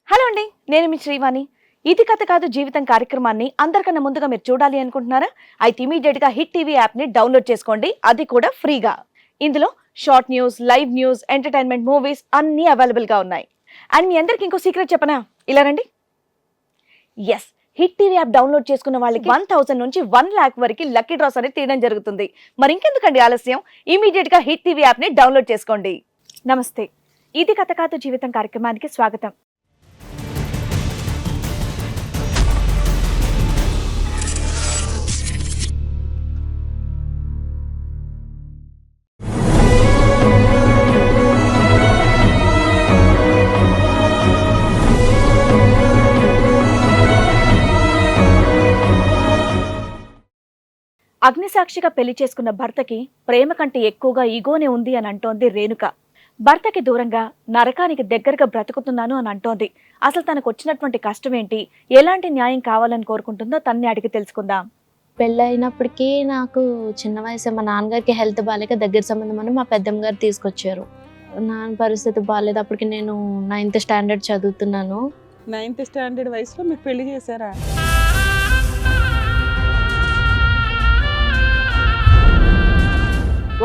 Hello అండి, నేను మీ శ్రీవాణి. ఇది కథ కాదు జీవితం కార్యక్రమాన్ని అందరికన్నా ముందుగా మీరు చూడాలి అనుకుంటున్నారా? అయితే ఇమీడియట్ గా హిట్ టీవీ యాప్ ని డౌన్లోడ్ చేసుకోండి, అది కూడా ఫ్రీగా. ఇందులో short news, live news, entertainment, movies అన్ని అవైలబుల్ గా ఉన్నాయి. అండ్ మీ అందరికి ఇంకో సీక్రెట్ చెప్పనా? ఇలా రండి. Yes, hit TV app download చేసుకున్న వాళ్ళకి 1000 నుంచి 1 lakh వరకు లక్కీ డ్రాస్ అనేది తీయడం జరుగుతుంది. మరి ఇంకెందుకండి ఆలస్యం, ఇమీడియట్ గా హిట్ టీవీ యాప్ ని డౌన్లోడ్ చేసుకోండి. నమస్తే, ఇది కథ కాదు జీవితం కార్యక్రమానికి స్వాగతం. అగ్నిసాక్షిగా పెళ్లి చేసుకున్న భర్తకి ప్రేమ కంటే ఎక్కువగా ఈగోనే ఉంది అని అంటోంది రేణుక. భర్తకి దూరంగా నరకానికి దగ్గరగా బ్రతుకుతున్నాను అని అంటోంది. అసలు తనకు వచ్చినటువంటి కష్టం ఏంటి, ఎలాంటి న్యాయం కావాలని కోరుకుంటుందో తన్ని అడిగి తెలుసుకుందాం. పెళ్ళైనప్పటికీ నాకు చిన్న వయసు, మా నాన్నగారికి హెల్త్ బాగాలేక దగ్గర సంబంధం అని మా పెద్దమ్మ గారు తీసుకొచ్చారు. నాన్న పరిస్థితి బాగాలేదు. అప్పటికి నేను 9th స్టాండర్డ్ చదువుతున్నాను. 9th స్టాండర్డ్ వయసులో మీకు పెళ్లి చేశారా?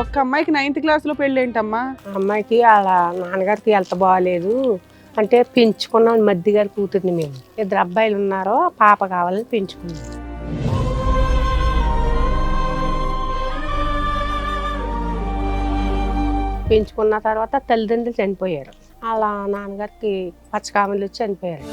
ఒక్క అమ్మాయికి 9th క్లాస్లో పెళ్ళి ఏంటమ్మా? అమ్మాయికి వాళ్ళ నాన్నగారికి హెల్త్ బాగాలేదు అంటే పెంచుకున్నాం. మధ్య గారి కూతుర్ని మేము 2 అబ్బాయిలు ఉన్నారో పాప కావాలని పెంచుకున్నాం. పెంచుకున్న తర్వాత తల్లిదండ్రులు చనిపోయారు. వాళ్ళ నాన్నగారికి పచ్చకామలు వచ్చి చనిపోయారు.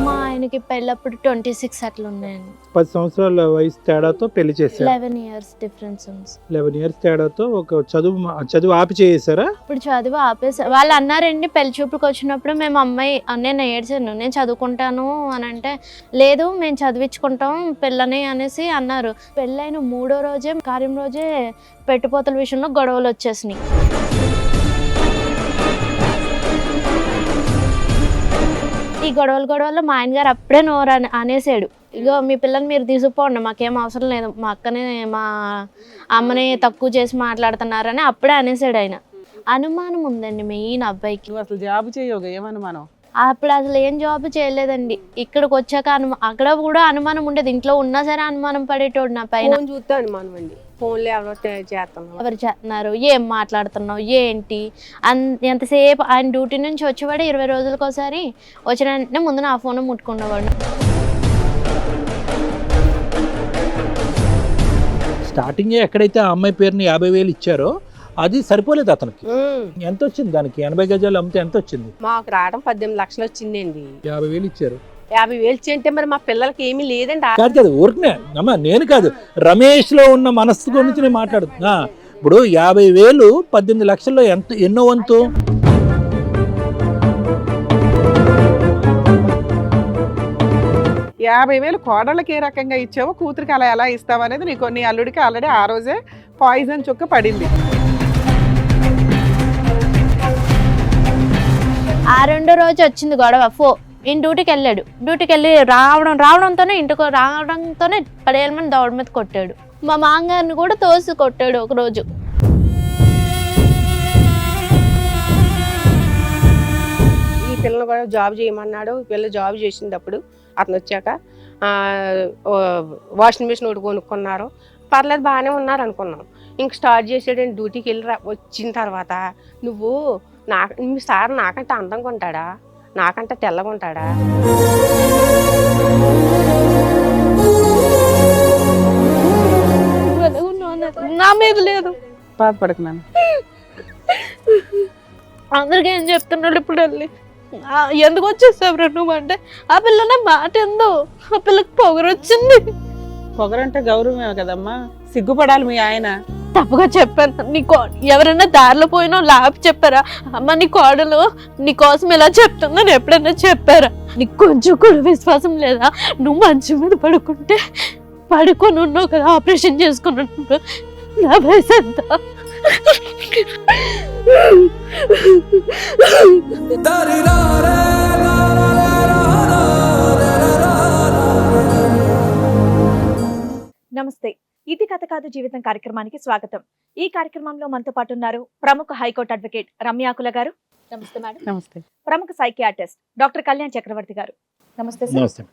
మా ఆయనకి పెళ్ళప్పుడు 26 అట్లా ఉన్నాయండి. 10 సంవత్సరాల వయసు తేడాతో పెళ్లి చేశారు. 11 years డిఫరెన్స్ ఉంది. 11 years తేడాతో ఒక చదువు ఆపి చేసారా? ఇప్పుడు చదువు ఆపేసా. వాళ్ళు అన్నారండి పెళ్లి చూపులకు వచ్చినప్పుడు, మేము అమ్మాయి నేను ఏడ్చాను, నేను చదువుకుంటాను అని అంటే, లేదు మేము చదివించుకుంటాం పిల్లని అనేసి అన్నారు. పెళ్ళైన 3వ రోజే కార్యం రోజే పెట్టుపోతల విషయంలో గొడవలు వచ్చేసినాయి. ఈ గొడవల్లో మా ఆయన గారు అప్పుడే నోరు అనేసాడు, ఇగో మీ పిల్లని మీరు తీసుకుపోండి, మాకేం అవసరం లేదు, మా అక్కని మా అమ్మని తక్కువ చేసి మాట్లాడుతున్నారని అప్పుడే అనేసాడు ఆయన. అనుమానం ఉందండి మెయిన్ అబ్బాయికి. నువ్వు అసలు జాబ్ చేయవుగా, ఏమనుమానం? అప్పుడు అసలు ఏం జాబ్ చేయలేదండి. ఇక్కడికి వచ్చాక అక్కడ కూడా అనుమానం ఉండేది. ఇంట్లో ఉన్నా సరే అనుమానం పడేటోడు నా పైన. ఫోన్ చూస్తే అనుమానం అండి. ఫోన్లో ఎవరో చేస్తున్నాం, ఎవరు చేస్తున్నారు, ఏం మాట్లాడుతున్నావు, ఏంటి ఎంతసేపు. ఆయన డ్యూటీ నుంచి వచ్చేవాడు 20 రోజులకు ఒకసారి. వచ్చిన వెంటనే ముందు నా ఫోన్ ముట్టుకునేవాడు. స్టార్టింగ్ ఎక్కడైతే ఆ అమ్మాయి పేరుని 50,000 ఇచ్చారో అది సరిపోలేదు అతనికి. ఎంత వచ్చింది దానికి? 80 గజాలు అమ్మితే ఎంత వచ్చింది? మాకు రావడం 18 లక్షలు వచ్చిందండి. 50,000 ఇచ్చారు. 50,000 ఇచ్చి మరి మా పిల్లలకి ఏమీ లేదండి. కాదు ఊరికనే అమ్మా, నేను కాదు, రమేష్ లో ఉన్న మనస్తు గురించి నేను మాట్లాడుతున్నా. ఇప్పుడు 50,000 18 లక్షల్లో ఎన్నో వంతు? యాభై వేలు కోడళ్ళకి ఏ రకంగా ఇచ్చావో కూతురికి అలా ఎలా ఇస్తావు అనేది నీకు, నీ అల్లుడికి ఆల్రెడీ ఆ రోజే పాయిజన్ చుక్క పడింది. ఆ 2వ రోజు వచ్చింది గొడవ. ఈయన డ్యూటీకి వెళ్ళాడు. డ్యూటీకి వెళ్ళి రావడంతోనే ఇంటికి రావడంతోనే 10,000 మంది దౌడ మీద కొట్టాడు. మా మామగారిని కూడా తోసి కొట్టాడు ఒకరోజు. ఈ పిల్లని కూడా జాబ్ చేయమన్నాడు. పిల్ల జాబ్ చేసినప్పుడు అతను వచ్చాక వాషింగ్ మిషన్ ఒకటి కొనుక్కున్నారు. పర్లేదు బాగానే ఉన్నారు అనుకున్నాం. ఇంక స్టార్ట్ చేసాడండి. డ్యూటీకి వెళ్ళి వచ్చిన తర్వాత, మీ సార్ నాకంటే అందంగా ఉంటాడా, నాకంటే తెల్లగా ఉంటాడా, నా మీద లేదు. బాధపడుతున్నాను. అందరికీ ఏం చెప్తున్నాడు ఇప్పుడు వెళ్ళి, ఎందుకు వచ్చేసావు నువ్వు అంటే, ఆ పిల్ల మాట ఎందో, ఆ పిల్లకి పొగరు వచ్చింది. పొగరంటే గౌరవమే కదమ్మా, సిగ్గుపడాలి మీ ఆయన. తప్పుగా చెప్పాను. ఎవరైనా దారిలో పోయినా లాభ చెప్పారా, అమ్మ నీ కోడలు నీ కోసం ఇలా చెప్తుందని ఎప్పుడైనా చెప్పారా? నీకు కొంచెం కూడా విశ్వాసం లేదా? నువ్వు మంచం మీద పడుకొని ఉన్నావు కదా, ఆపరేషన్ చేసుకున్నట్టు. నా వయసు ఎంత? నమస్తే, ఇది కథ కాదు జీవితం కార్యక్రమానికి స్వాగతం. ఈ కార్యక్రమంలో మనతో పాటు ఉన్నారు ప్రముఖ హైకోర్టు అడ్వకేట్ రమ్యాకుల గారు. నమస్తే మేడం. నమస్తే. ప్రముఖ సైకియాట్రిస్ట్ డాక్టర్ కళ్యాణ్ చక్రవర్తి గారు. నమస్తే సార్. నమస్తే.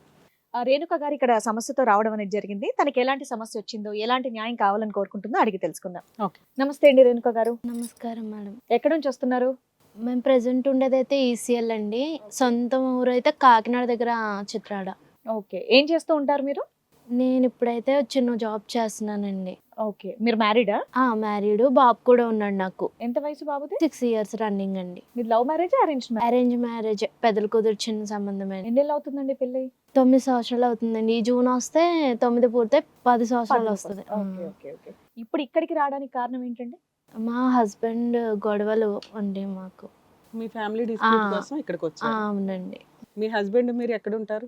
రేణుక గారు ఇక్కడ సమస్యతో రావడం అనేది జరిగింది. తనకి ఎలాంటి సమస్య వచ్చిందో, ఎలాంటి న్యాయం కావాలని కోరుకుంటుందో అడిగి తెలుసుకుందాం. ఓకే. నమస్తే అండి రేణుక గారు. నమస్కారం మేడం. ఎక్కడి నుంచి వస్తున్నారు? మేము ప్రెసెంట్ ఉండేదైతే ఈసీఎల్ అండి. సొంత ఊరు అయితే కాకినాడ దగ్గర చిత్రాడ. ఓకే. ఏం చేస్తూ ఉంటారు మీరు? నేను ఇప్పుడైతే చిన్న జాబ్ చేస్తున్నానండి. ఓకే. మీరు మ్యారీడా? మ్యారీడ్, బాబు కూడా ఉన్నాడు నాకు. ఎంత వయసు బాబుది? 6 years రన్నింగ్ అండి. మీరు love marriage, arrange marriage? Arrange marriage, పెద్దలు కుదిర్చిన సంబంధమే. ఎన్నేళ్ళు అవుతుందండి పెళ్ళి? 9 సంవత్సరాలు అవుతుందండి. ఈ జూన్ వస్తే 9 పూర్తి 10 సంవత్సరాలు వస్తుంది. Okay okay okay. ఇప్పుడు ఇక్కడికి రావడానికి కారణం ఏంటండి? మా హస్బెండ్ గొడవలు అండి మాకు. మీ ఫ్యామిలీ డిస్ప్యూట్ ఆ. కోసం ఇక్కడికి వచ్చారు. అవునండి. మీ హస్బెండ్ మీరు ఎక్కడ ఉంటారు?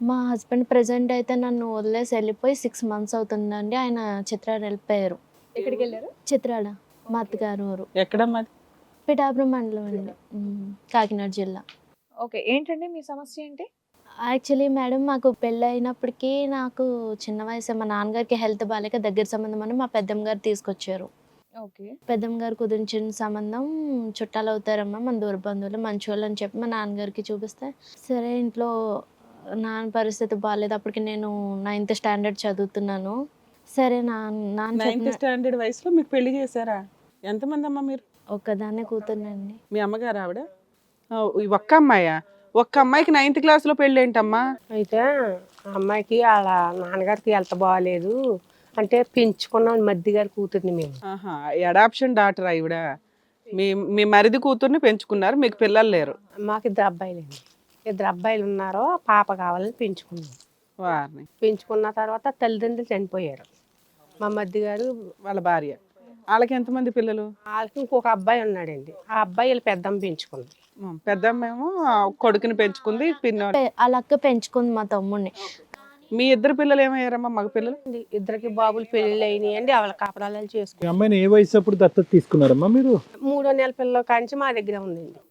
మా హస్బెండ్ ప్రెసెంట్ అయితే నన్ను వదిలేసి వెళ్ళిపోయి 6 months అవుతుందండి. ఆయన చిత్రాడ వెళ్ళిపోయారు. ఎక్కడికి వెళ్ళారు? చిత్రాడ మా అత్తగారు ఊరు. ఎక్కడమ్మా? పిఠాపురం మండలం అండి, కాకినాడ జిల్లా. ఓకే. ఏంటండి మీ సమస్య ఏంటి? యాక్చువల్లీ మేడం, మాకు పెళ్ళి అయినప్పటికీ నాకు చిన్న వయసు, మా నాన్నగారికి హెల్త్ బాగాలేక దగ్గర సంబంధం అని మా పెద్దమ్మ గారు తీసుకొచ్చారు. ఓకే. పెద్దమ్మ గారు కుదించిన సంబంధం చుట్టాలు అవుతారమ్మా, మన దూర బంధువులు, మంచి వాళ్ళు అని చెప్పి మా నాన్నగారికి చూపిస్తే, సరే ఇంట్లో నాన్న పరిస్థితి బాగాలేదు. అప్పటికి నేను 9th standard చదువుతున్నాను. సరే నాన్న 9th standard వయసులో మీకు పెళ్లి చేశారా? ఎంతమంది అమ్మా మీరు? ఒక్కదాన్నే కూతుర్నండి. మీ అమ్మగారు ఆవిడ? ఈ ఒక్క అమ్మాయా? ఒక్క అమ్మాయికి 9th class లో పెళ్ళి ఏంటమ్మా? అయితే ఆ అమ్మాయికి వాళ్ళ నాన్నగారికి హెల్త్ బాగాలేదు అంటే పెంచుకున్నాం మధ్య గారి కూతుర్ని మేము. అడాప్షన్ డాటర్ ఆవిడ. మీ మరిది కూతుర్ని పెంచుకున్నారు, మీకు పిల్లలు లేరు. మాకు 2 అబ్బాయిలండి. 2 అబ్బాయిలు ఉన్నారో పాప కావాలని పెంచుకున్నాం. వారిని పెంచుకున్న తర్వాత తల్లిదండ్రులు చనిపోయారు. మా మధ్య గారు వాళ్ళ భార్య. వాళ్ళకి ఎంతమంది పిల్లలు? వాళ్ళకి ఇంకొక అబ్బాయి ఉన్నాడండి. ఆ అబ్బాయి వీళ్ళు పెద్దమ్మ పెంచుకుంది. పెద్దమ్మేమో కొడుకుని పెంచుకుంది, పిన్నోడు. వాళ్ళ అక్క పెంచుకుంది మా తమ్ముడిని. మీ ఇద్దరు పిల్లలు ఏమయ్యారమ్మా? మగ పిల్లలు? 2 బాబులు పెళ్ళిళ్ళు అయినాయి అండి. వాళ్ళ కాపరాలు ఈ చేసుకున్నాం. అమ్మాయిని ఏ వయసు అప్పుడు దత్తత తీసుకున్నారమ్మా మీరు? 3వ నెల పిల్లల కాంచి మా దగ్గర ఉందండి.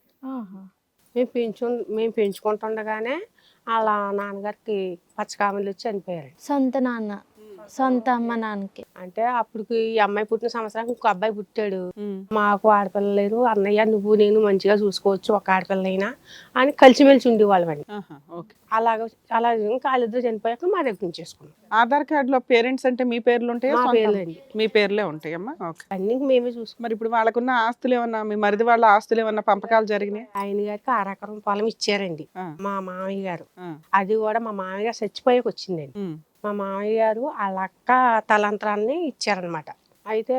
మేము పెంచుకుంటుండగానే వాళ్ళ నాన్నగారికి పచ్చకామలు వచ్చి చనిపోయారు. సొంత నాన్న, సొంత అమ్మ నాన్నకి. అంటే అప్పటికి ఈ అమ్మాయి పుట్టిన సంవత్సరానికి ఇంకో అబ్బాయి పుట్టాడు. మాకు ఆడపిల్ల లేరు, అన్నయ్య నువ్వు నేను మంచిగా చూసుకోవచ్చు ఒక ఆడపిల్లైనా అని కలిసిమెలిసి ఉండేవాళ్ళం అండి. అలా ఇంకా వాళ్ళిద్దరు చనిపోయాక మా దగ్గర చేసుకున్నాం. ఆధార్ కార్డులో పేరెంట్స్ అంటే మీ పేర్లు ఉంటాయా? మా సొంత- పేర్లండి. మీ పేర్లే ఉంటాయమ్మా. ఓకే. అన్ని మేమే చూసుకున్నాం. మరి ఇప్పుడు వాళ్ళకున్న ఆస్తులు ఏమన్నా, మీ మరిది వాళ్ళ ఆస్తులు ఏమన్నా పంపకాలు జరిగినాయి? ఆయన గారికి 6 ఎకరం పొలం ఇచ్చారండి ఆ. మా మామయ్య గారు. ఆ. అది కూడా మా మామయ్య గారు చచ్చిపోయాక వచ్చిందండి. ఉమ్. మా మామయ్య గారు వాళ్ళ అక్క తలంతరాన్ని ఇచ్చారనమాట. అయితే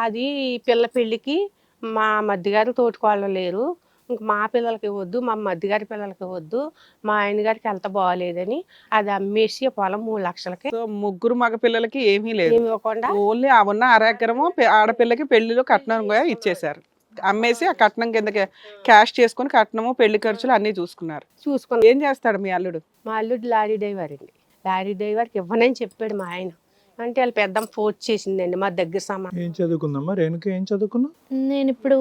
అది పిల్ల పెళ్ళికి మా మధ్యగారు తోటికోళ్ళు లేరు, ఇంక మా పిల్లలకి ఇవ్వద్దు, మా మధ్యగారి పిల్లలకి ఇవ్వద్దు, మా ఆయన గారికి హెల్త్ బాగాలేదని అది అమ్మేసి ఆ పొలం 3 లక్షలకి సో ముగ్గురు మగ పిల్లలకి ఏమీ లేదు, ఏమి ఇవ్వకుండా ఓన్లీ ఆ ఉన్న 1 ఎకరము ఆడపిల్లకి పెళ్లిలో కట్నం కూడా ఇచ్చేశారు. అమ్మేసి ఆ కట్నం కింద క్యాష్ చేసుకుని కట్నము పెళ్లి ఖర్చులు అన్ని చూసుకున్నారు. చూసుకున్నాం. ఏం చేస్తాడు మీ అల్లుడు? మా అల్లుడు లారీ డ్రైవర్ అండి. లారీ డ్రైవర్కి ఇవ్వనని చెప్పాడు మా ఆయన. అంటే వాళ్ళు పెద్దమ్మ ఫోర్స్ చేసిందండి మా దగ్గర సామాన్. ఏం చదువుకుందమ్మా రేణుక? ఏం చదువుకున్నావు? నేను ఇప్పుడు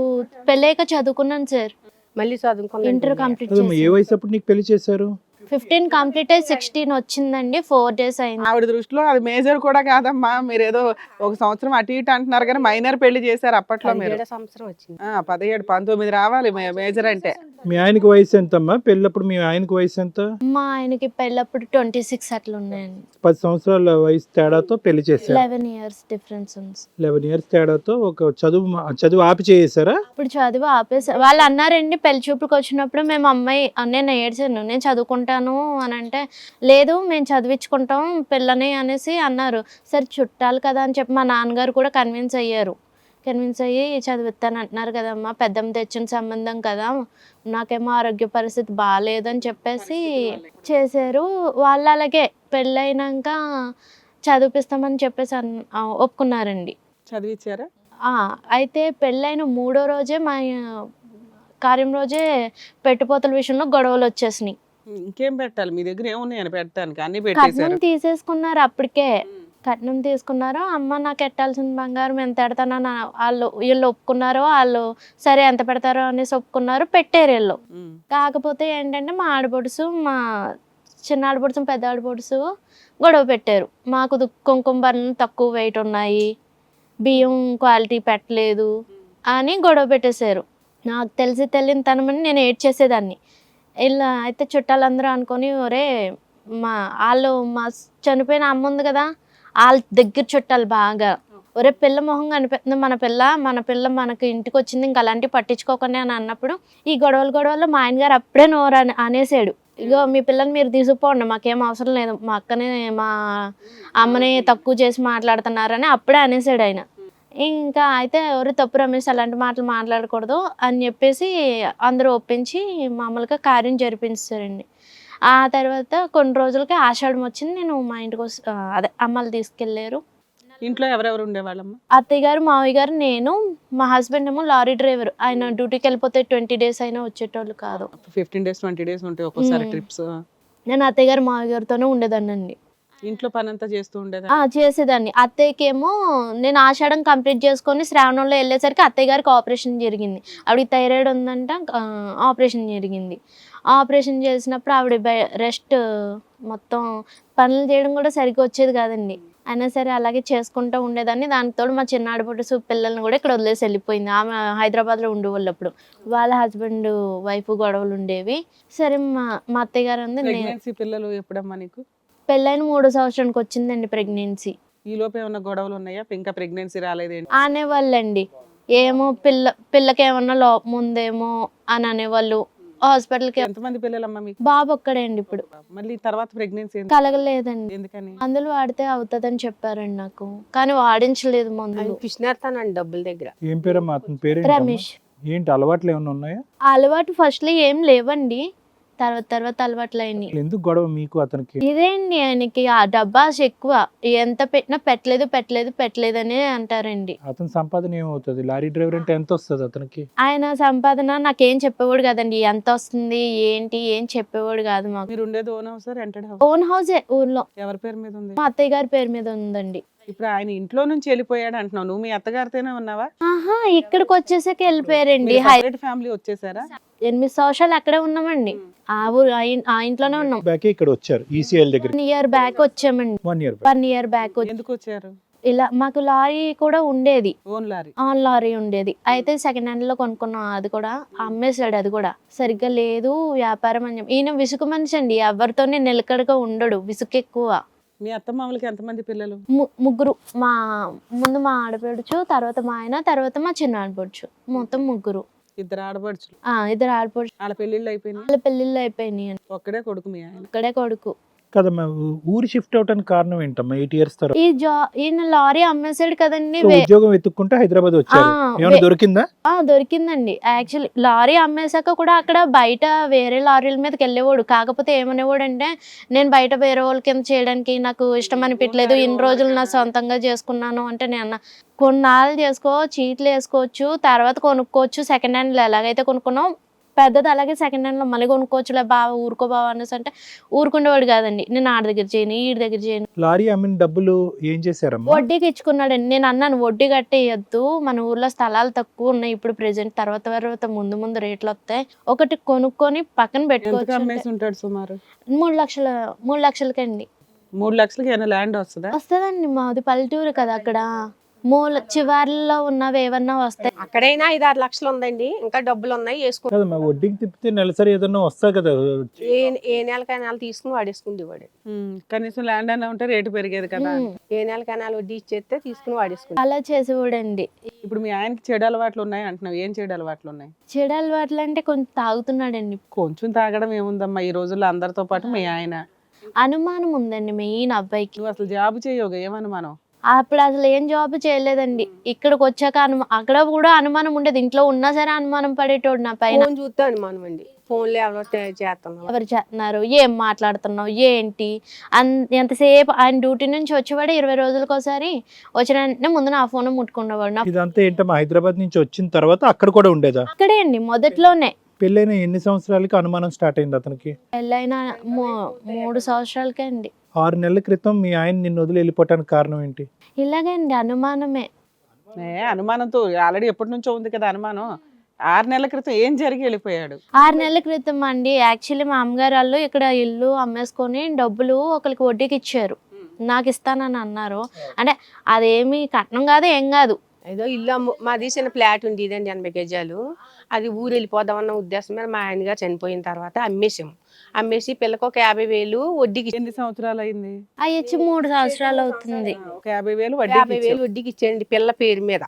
పెళ్ళాక చదువుకున్నాను సార్. మళ్ళీ చదువుకున్నాం. ఇంటర్ కంప్లీట్ అదమ్మా, ఏ వయసు అప్పుడు నీకు పెళ్లి చేశారు? 15 కంప్లీట్ అయ్యి 16 వచ్చిందండి. 4 days అయింది. ఆవిడ దృష్టిలో అది మేజర్ కూడా కాదమ్మా. మీరు ఏదో 1 సంవత్సరం అటు ఇటు అంటున్నారు కానీ మైనర్ పెళ్లి చేశారు అప్పట్లో మీరు. 17 సంవత్సరం వచ్చింది. 17, 19 రావాలి మేజర్ అంటే. మీ ఆయనకి వయసు ఎంతమ్మా పెళ్ళప్పుడు? మీ ఆయనకి వయసు ఎంత? మా ఆయనకి పెళ్ళప్పుడు 26 అట్లా ఉన్నాయండి. 10 సంవత్సరాల వయసు తేడాతో పెళ్లి చేశారు. 11 years డిఫరెన్స్ ఉంది. 11 years తేడాతో ఒక చదువు ఆపి చేసారా? ఇప్పుడు చదువు ఆపేసా. వాళ్ళు అన్నారండి పెళ్లి చూపులకు వచ్చినప్పుడు, మేము అమ్మాయి నేను ఏడ్చాను, నేను చదువుకుంటాను అని అంటే, లేదు మేము చదివించుకుంటాం పిల్లని అనేసి అన్నారు. సరే చుట్టాలు కదా అని చెప్పి మా నాన్నగారు కూడా కన్విన్స్ అయ్యారు. కన్విన్స్ అయ్యి చదివిస్తాను అంటున్నారు కదమ్మా, పెద్దమ్మ తెచ్చిన సంబంధం కదా, నాకేమో ఆరోగ్య పరిస్థితి బాగాలేదని చెప్పేసి చేశారు. వాళ్ళు అలాగే పెళ్ళైనాక చదివిపిస్తామని చెప్పేసి ఒప్పుకున్నారండి. చదివించారా? అయితే పెళ్ళైన 3వ రోజే మా కార్యం రోజే పెట్టుపోతల విషయంలో గొడవలు వచ్చేసినాయి. ఇంకేం పెట్టాలి మీ దగ్గర? ఏమున్నాయని పెట్టడానికి? అన్ని పెట్టేశారు. కట్నం తీసేసుకున్నారు. అప్పటికే కట్నం తీసుకున్నారు. అమ్మ నాకు ఎట్టాల్సిన బంగారం ఎంత పెడతానని వీళ్ళు ఒప్పుకున్నారు. వాళ్ళు సరే ఎంత పెడతారో అనేసి ఒప్పుకున్నారు, పెట్టారు వీళ్ళు. కాకపోతే ఏంటంటే మా ఆడపడుసు మా చిన్న ఆడపడుచు పెద్ద ఆడపడుచు గొడవ పెట్టారు. మాకు కుంకుమ బరణాలు తక్కువ వెయిట్ ఉన్నాయి, బియ్యం క్వాలిటీ పెట్టలేదు అని గొడవ పెట్టేశారు. నాకు తెలిసి తెలియని తనమని నేను ఏడ్చేసేదాన్ని. ఇలా అయితే చుట్టాలందరూ అనుకొని ఒరే వాళ్ళు మా చనిపోయిన అమ్మ ఉంది కదా, వాళ్ళ దగ్గర చుట్టాలు బాగా, ఒరే పిల్ల మొహం కనిపిస్తుంది, మన పిల్ల మనకి ఇంటికి వచ్చింది, ఇంకా అలాంటివి పట్టించుకోకుండా అని అన్నప్పుడు ఈ గొడవలు మా ఆయన గారు అప్పుడే నోరు అనేసాడు, ఇగో మీ పిల్లని మీరు తీసుకుపోండి, మాకేం అవసరం లేదు, మా అక్కని మా అమ్మని తక్కువ చేసి మాట్లాడుతున్నారని అప్పుడే అనేసాడు ఆయన. ఇంకా అయితే ఎవరు తప్పు రమేష్ అలాంటి మాటలు మాట్లాడకూడదు అని చెప్పేసి అందరూ ఒప్పించి మామూలుగా కార్యం జరిపించారండి. ఆ తర్వాత కొన్ని రోజులకి ఆషాఢం వచ్చింది. నేను మా ఇంటికి అదే అమ్మలు తీసుకెళ్ళారు. ఇంట్లో ఎవరెవరు ఉండేవాళ్ళమ్మా? అత్తయ్య గారు, మావయ్య గారు, నేను, మా హస్బెండ్ ఏమో లారీ డ్రైవర్. ఆయన డ్యూటీకి వెళ్ళిపోతే 20 days అయినా వచ్చేటోళ్ళు కాదు. 15 days 20 days ఉంటాయి ఒక్కోసారి ట్రిప్స్. నేను అత్తయ్య గారు మావయ్య గారితోనే ఉండేదాన్నండి. ఇంట్లో పని అంతా చేస్తూ ఉండేదా? చేసేదాన్ని. అత్తయ్యకేమో నేను ఆషాఢం కంప్లీట్ చేసుకొని శ్రావణంలో వెళ్ళేసరికి అత్తయ్య గారికి ఆపరేషన్ జరిగింది. ఆవిడకి థైరాయిడ్ ఉందంట, ఆపరేషన్ జరిగింది. ఆపరేషన్ చేసినప్పుడు ఆవిడ రెస్ట్, మొత్తం పనులు చేయడం కూడా సరిగ్గా వచ్చేది కాదండి. అయినా సరే అలాగే చేసుకుంటూ ఉండేదాన్ని. దానికి తోడు మా చిన్న ఆడపడుచు పిల్లల్ని కూడా ఇక్కడ వదిలేసి వెళ్ళిపోయింది. ఆమె హైదరాబాద్లో ఉండేవాళ్ళు. అప్పుడు వాళ్ళ హస్బెండ్ వైఫ్ గొడవలు ఉండేవి. సరే మా అత్తయ్య గారు ఉంది, ప్రెగ్నెన్సీ పిల్లలు ఎప్పుడమ్మా నీకు? పెళ్ళైన 3వ సంవత్సరానికి వచ్చిందండి ప్రెగ్నెన్సీ. ఈ లోపు ఏమన్నా గొడవలు ఉన్నాయా? ఇంకా ప్రెగ్నెన్సీ రాలేదేంటి అనేవాళ్ళండి. ఏమో పిల్లకి ఏమన్నా లోపం ఉందేమో అని అనేవాళ్ళు. హాస్పిటల్కి. ఎంతమంది పిల్లలమ్మా మీకు? బాబు ఒక్కడే అండి ఇప్పుడు. మళ్ళీ తర్వాత ప్రెగ్నెన్సీ కలగలేదండి. ఎందుకని? మందులు వాడితే అవుతుందని చెప్పారండి నాకు, కానీ వాడించలేదు మందులు. పిచ్చినేస్తానండి డబ్బుల దగ్గర. ఏం పేరమ్మా అతని పేరు? రమేష్. ఏంటి అలవాట్లు ఏమైనా ఉన్నాయా? అలవాటు ఫస్ట్ లో ఏం లేవండి, తర్వాత అలవాట్లు అయినాయి. ఎందుకు గొడవ మీకు అతనికి? ఇదేండి ఆయనకి ఆ డబ్బాస్ ఎక్కువ, ఎంత పెట్టినా పెట్టలేదు అనే అంటారండి. అతని సంపాదన ఏమవుతుంది? లారీ డ్రైవర్ అంటే ఎంత వస్తుంది అతనికి? ఆయన సంపాదన నాకేం చెప్పేవాడు కదండి, ఎంత వస్తుంది ఏంటి ఏం చెప్పేవాడు కాదు మాకు. మీరు ఉండేది own house, rented house? Own హౌసే ఊర్లో. ఎవరి పేరు మీద ఉంది? మా అత్తయ్య గారి పేరు మీద ఉందండి. ఇప్పుడు ఆయన ఇంట్లో నుంచి వెళ్ళిపోయాడు అంటున్నావు, నువ్వు మీ అత్తగారితోనే ఉన్నావా? ఆహా, ఇక్కడికి వచ్చేసాక వెళ్ళిపోయారండి. ఫ్యామిలీ వచ్చేసారా? 8 సంవత్సరాలు అక్కడే ఉన్నామండి. ఆ ఊరు ఆ ఇంట్లోనే ఉన్నాం. బ్యాక్ ఇక్కడ వచ్చారు ఈసీఎల్ దగ్గర. 1 year బ్యాక్ వచ్చామండి. 1 year బ్యాక్. ఎందుకు వచ్చారు? ఇలా మాకు లారీ కూడా ఉండేది, ఓన్ లారీ. ఆన్ లారీ ఉండేది. అయితే సెకండ్ హ్యాండ్ లో కొనుక్కున్నాం, అది కూడా అమ్మేశాడు. అది కూడా సరిగ్గా లేదు వ్యాపారం అని చెప్పి. ఈయన విసుగు మనిషి అండి, ఎవరితోనే నిలకడగా ఉండడు, విసుగు ఎక్కువ. మీ అత్తమామలకి ఎంతమంది పిల్లలు? ముగ్గురు. ముందు మా ఆడపడుచు, తర్వాత మా ఆయన, తర్వాత మా చిన్న ఆడపడుచు, మొత్తం ముగ్గురు. 2 ఆడపడుచులు. 2 ఆడపడుచు. వాళ్ళ పెళ్లిళ్ళు అయిపోయినాయి? వాళ్ళ పెళ్ళిళ్ళు అయిపోయినాయి. ఒక్కడే కొడుకు మీ ఆయన? ఒక్కడే కొడుకు. కదమ్మా, ఊరు షిఫ్ట్ అవడానికి కారణం ఏంటమ్మా? 8 years తర్వాత ఈయన లారీ అమ్మేశాడు కదండి. ఉద్యోగం వెతుక్కుంటే హైదరాబాద్ వచ్చారు. ఏమైనా దొరికిందా? దొరికిందండి. యాక్చువల్లీ లారీ అమ్మేశాక కూడా అక్కడ బయట వేరే లారీల మీదకి వెళ్ళేవాడు. కాకపోతే ఏమనేవాడు అంటే, నేను బయట వేరే వాళ్ళ కింద చేయడానికి నాకు ఇష్టం అనిపించలేదు, ఇన్ని రోజులు నా సొంతంగా చేసుకున్నాను అంటే, నేను కొన్నాళ్ళు చేసుకో, చీట్లు వేసుకోవచ్చు, తర్వాత కొనుక్కోవచ్చు, సెకండ్ హ్యాండ్లో ఎలాగైతే కొనుక్కున్నాం పెద్దది అలాగే సెకండ్ హ్యాండ్ లో మళ్ళీ కొనుక్కోవచ్చులే బావ, ఊరుకో బావ అనేసి అంటే ఊరుకుండేవాడు కాదండి. నేను ఆడ దగ్గర చేయను, ఈడి దగ్గర చేయను. లారీ అమ్మిన డబ్బులు ఏం చేశారమ్మా? వడ్డీకి ఇచ్చుకున్నాడండి. నేను అన్నాను, వడ్డీ కట్టేయద్దు, మన ఊర్లో స్థలాలు తక్కువ ఉన్నాయి ఇప్పుడు ప్రెసెంట్, తర్వాత ముందు రేట్లు వస్తాయి, ఒకటి కొనుక్కొని పక్కన పెట్టుకోవచ్చు. ఉంటాడు సుమారు 3 లక్షలకండి. 3 లక్షలకి ఏమైనా ల్యాండ్ వస్తుందా? వస్తుందండి, మాది పల్లెటూరు కదా, అక్కడ మూల చివర్లో ఉన్నవి ఏమన్నా వస్తాయి. అక్కడైనా 5-6 లక్షలు ఉందండి, ఇంకా డబ్బులు ఉన్నాయి వేసుకుంటాం. కదమ్మా, వడ్డీకి తిప్పితే నెలసరి ఏదన్నా వస్తా కదా. ఏ నెలకైనా తీసుకుని వాడేసుకుండేవాడు. కనీసం ల్యాండ్ అన్న ఉంటే రేటు పెరిగేది కదా. ఏ నెలకైనా వడ్డీ ఇచ్చేస్తే తీసుకుని వాడేసుకుంటాం. అలా చేసేవాడండి. ఇప్పుడు మీ ఆయనకి చెడు అలవాట్లు ఉన్నాయి అంటున్నావు, ఏం చెడు అలవాట్లు ఉన్నాయి? చెడు అలవాట్లు అంటే కొంచెం తాగుతున్నాడండి. కొంచెం తాగడం ఏముందమ్మా, ఈ రోజుల్లో అందరితో పాటు మీ ఆయన. అనుమానం ఉందండి మెయిన్ అబ్బాయికి. నువ్వు అసలు జాబ్ చేయవు, ఏమనుమానం? అప్పుడు అసలు ఏం జాబ్ చేయలేదండి. ఇక్కడికి వచ్చాక అక్కడ కూడా అనుమానం ఉండేది, ఇంట్లో ఉన్నా సరే అనుమానం పడేటోడు నా పైన. ఫోన్ చూస్తే అనుమానం అండి, ఫోన్లో ఎవరు చేస్తున్నావు, ఎవరు చేస్తున్నారు, ఏం మాట్లాడుతున్నావు ఏంటి ఎంతసేపు. ఆయన డ్యూటీ నుంచి వచ్చేవాడు 20 రోజులకు ఒకసారి, వచ్చిన వెంటనే ముందు నా ఫోన్ ముట్టుకునేవాడు. ఇదంతా ఏంటమ్మా, హైదరాబాద్ నుంచి వచ్చిన తర్వాత అక్కడ కూడా ఉండేదా? అక్కడే అండి మొదట్లోనే. పెళ్ళైన ఎన్ని సంవత్సరాలకి అనుమానం స్టార్ట్ అయింది అతనికి? పెళ్ళైన 3 సంవత్సరాలకే అండి. 6 నెలల క్రితం మీ ఆయన నిన్ను వదిలి వెళ్ళిపోవటానికి కారణం ఏంటి? ఇలాగండి అనుమానమే. అనుమానంతో ఆల్రెడీ ఎప్పటి నుంచో ఉంది కదా అనుమానం, 6 నెలల క్రితం ఏం జరిగి వెళ్ళిపోయాడు? 6 నెలల క్రితం అండి. యాక్చువల్లీ మా అమ్మగారు వాళ్ళు ఇక్కడ ఇల్లు అమ్మేసుకొని డబ్బులు ఒకరికి వడ్డీకి ఇచ్చారు. నాకు ఇస్తానని అన్నారు. అంటే అదేమి కట్నం కాదు, ఏం కాదు. ఏదో ఇల్లు మాది చిన్న ఫ్లాట్ ఉండేదండి 80 గజాలు. అది ఊరు వెళ్ళిపోదామన్న ఉద్దేశం మీద మా ఆయనగారు చనిపోయిన తర్వాత అమ్మేసి పిల్లకి ఒక 50,000 వడ్డీకి ఎన్ని సంవత్సరాలు అయింది? అవి ఇచ్చి 3 సంవత్సరాలు అవుతుంది. ఒక 50,000 వడ్డీకి 50,000 వడ్డీకి ఇచ్చేయండి పిల్ల పేరు మీద.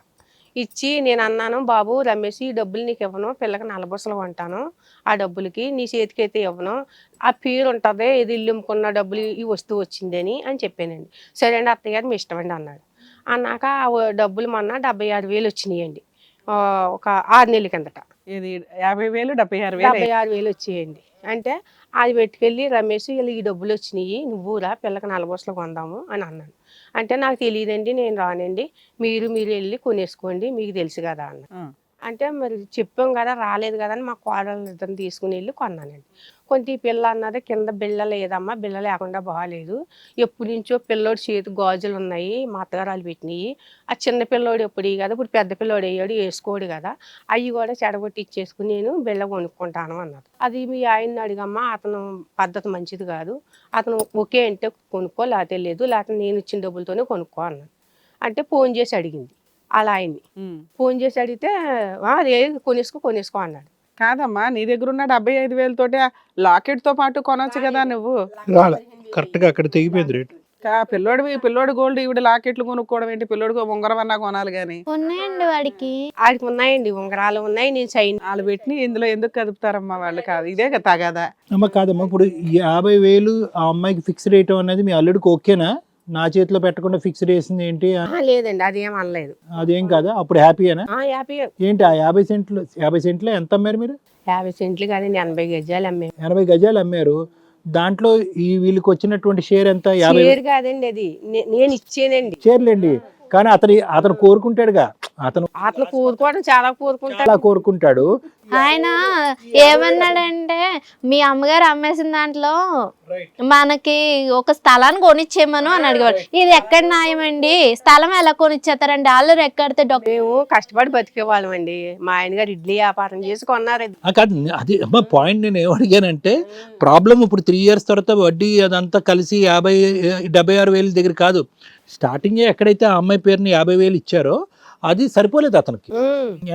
ఇచ్చి నేను అన్నాను, బాబు రమేష్ ఈ డబ్బులు నీకు ఇవ్వను, పిల్లకి నల్లబుసలు కొంటాను, ఆ డబ్బులకి నీ చేతికి అయితే ఇవ్వను, ఆ పేరు ఉంటుంది ఇది ఇల్లు అమ్ముకున్న డబ్బులు ఈ వస్తువు వచ్చిందని అని చెప్పానండి. సరే అండి అత్తయ్య గారు మీ ఇష్టమండి అన్నాడు. అన్నాక ఆ డబ్బులు మొన్న 76,000 వచ్చినాయండి ఒక 6 నెలల కిందట. ఇది 50,000 76,000 76,000 వచ్చేయండి. అంటే అది పెట్టుకెళ్ళి రమేష్ ఇలా ఈ డబ్బులు వచ్చినాయి నువ్వు రా పిల్లకి నల్లబుసలు కొందాము అని అన్నాను. అంటే నాకు తెలియదండి నేను రానండి, మీరు వెళ్ళి కొనేసుకోండి మీకు తెలుసు కదా అన్న. అంటే మరి చెప్పాం కదా రాలేదు కదా అని మా కోడలు ఇద్దరిని తీసుకుని వెళ్ళి కొన్నానండి. కొంత ఈ పిల్ల అన్నది కింద బిళ్ళ లేదమ్మా, బిళ్ళ లేకుండా బాగాలేదు, ఎప్పటి నుంచో పిల్లోడు చేతి గాజులు ఉన్నాయి మా అత్తగారాలు పెట్టినాయి, ఆ చిన్న పిల్లోడు ఎప్పుడు కదా ఇప్పుడు పెద్ద పిల్లోడు అయ్యాడు వేసుకోడు కదా, అవి కూడా చెడగొట్టి ఇచ్చేసుకుని నేను బిళ్ళ కొనుక్కుంటాను అన్నారు. అది మీ ఆయన్ని అడిగమ్మా, అతను పద్ధతి మంచిది కాదు, అతను ఒకే అంటే కొనుక్కో లేకపోతే లేదు, లేకపోతే నేను ఇచ్చిన డబ్బులతోనే కొనుక్కో అన్నాను. అంటే ఫోన్ చేసి అడిగింది అలా ఆయన్ని. ఫోన్ చేసి అడిగితే కొనేసుకో అన్నాడు. కాదమ్మా నీ దగ్గర ఉన్న 75,000 తోటి లాకెట్ తో పాటు కొనొచ్చు కదా నువ్వు. రాలే కరెక్ట్ గా అక్కడ తెగిపోయింది రేట్. పిల్లోడు గోల్డ్ ఈవిడ లాకెట్లు కొనుక్కోవడం ఏంటి? పిల్లోడు ఉంగరం అన్నా కొనాలి గానీ. ఉన్నాయండి వాడికి ఉన్నాయండి ఉంగరాలు ఉన్నాయి, నేను చైన్ వాళ్ళు పెట్టి ఇందులో ఎందుకు కదుపుతారమ్మా వాళ్ళు? కాదు ఇదే తగదా అమ్మ కాదమ్మా, ఇప్పుడు 50,000 ఆ అమ్మాయికి ఫిక్స్ రేట్ అనేది మీ అల్లుడికి ఓకేనా? నా చేతిలో పెట్టకుండా ఫిక్స్డ్ వేసింది ఏంటి? లేదండి అదేం అనలేదు. అదేం కాదా? అప్పుడు హ్యాపీయేనా? హ్యాపీ. ఏంటి ఆ 50 సెంట్లు ఎంత అమ్మారు మీరు? 50 సెంట్లు కాదండి 80 గజాలు అమ్మే. 80 గజాలు అమ్మారు. దాంట్లో ఈ వీళ్ళకి వచ్చినటువంటి షేర్ ఎంత? 50 షేర్ కాదండి అది నేను ఇచ్చేనండి. షేర్లేండి, కానీ అతను కోరుకుంటాడుగా, అతను కోరుకోవడం చాలా కోరుకుంటాడు. ఆయన ఏమన్నాడంటే మీ అమ్మగారు అమ్మేసిన దాంట్లో మనకి ఒక స్థలాన్ని కొనిచ్చేయమను అని అడిగాడు. ఇది ఎక్కడ న్యాయమండి? స్థలం ఎలా కొనిచ్చేస్తారండి? వాళ్ళు ఎక్కడితే మేము కష్టపడి బతికేవాళ్ళం అండి. మా ఆయన గారు ఇడ్లీ వ్యాపారం చేసి కొన్నారు. కాదు అది అమ్మ పాయింట్. నేను ఏమడిగానంటే ప్రాబ్లం ఇప్పుడు 3 years తర్వాత వడ్డీ అదంతా కలిసి 76,000 దగ్గర కాదు, స్టార్టింగ్ ఎక్కడైతే ఆ అమ్మాయి పేరుని 50,000 ఇచ్చారో అది సరిపోలేదు అతనికి.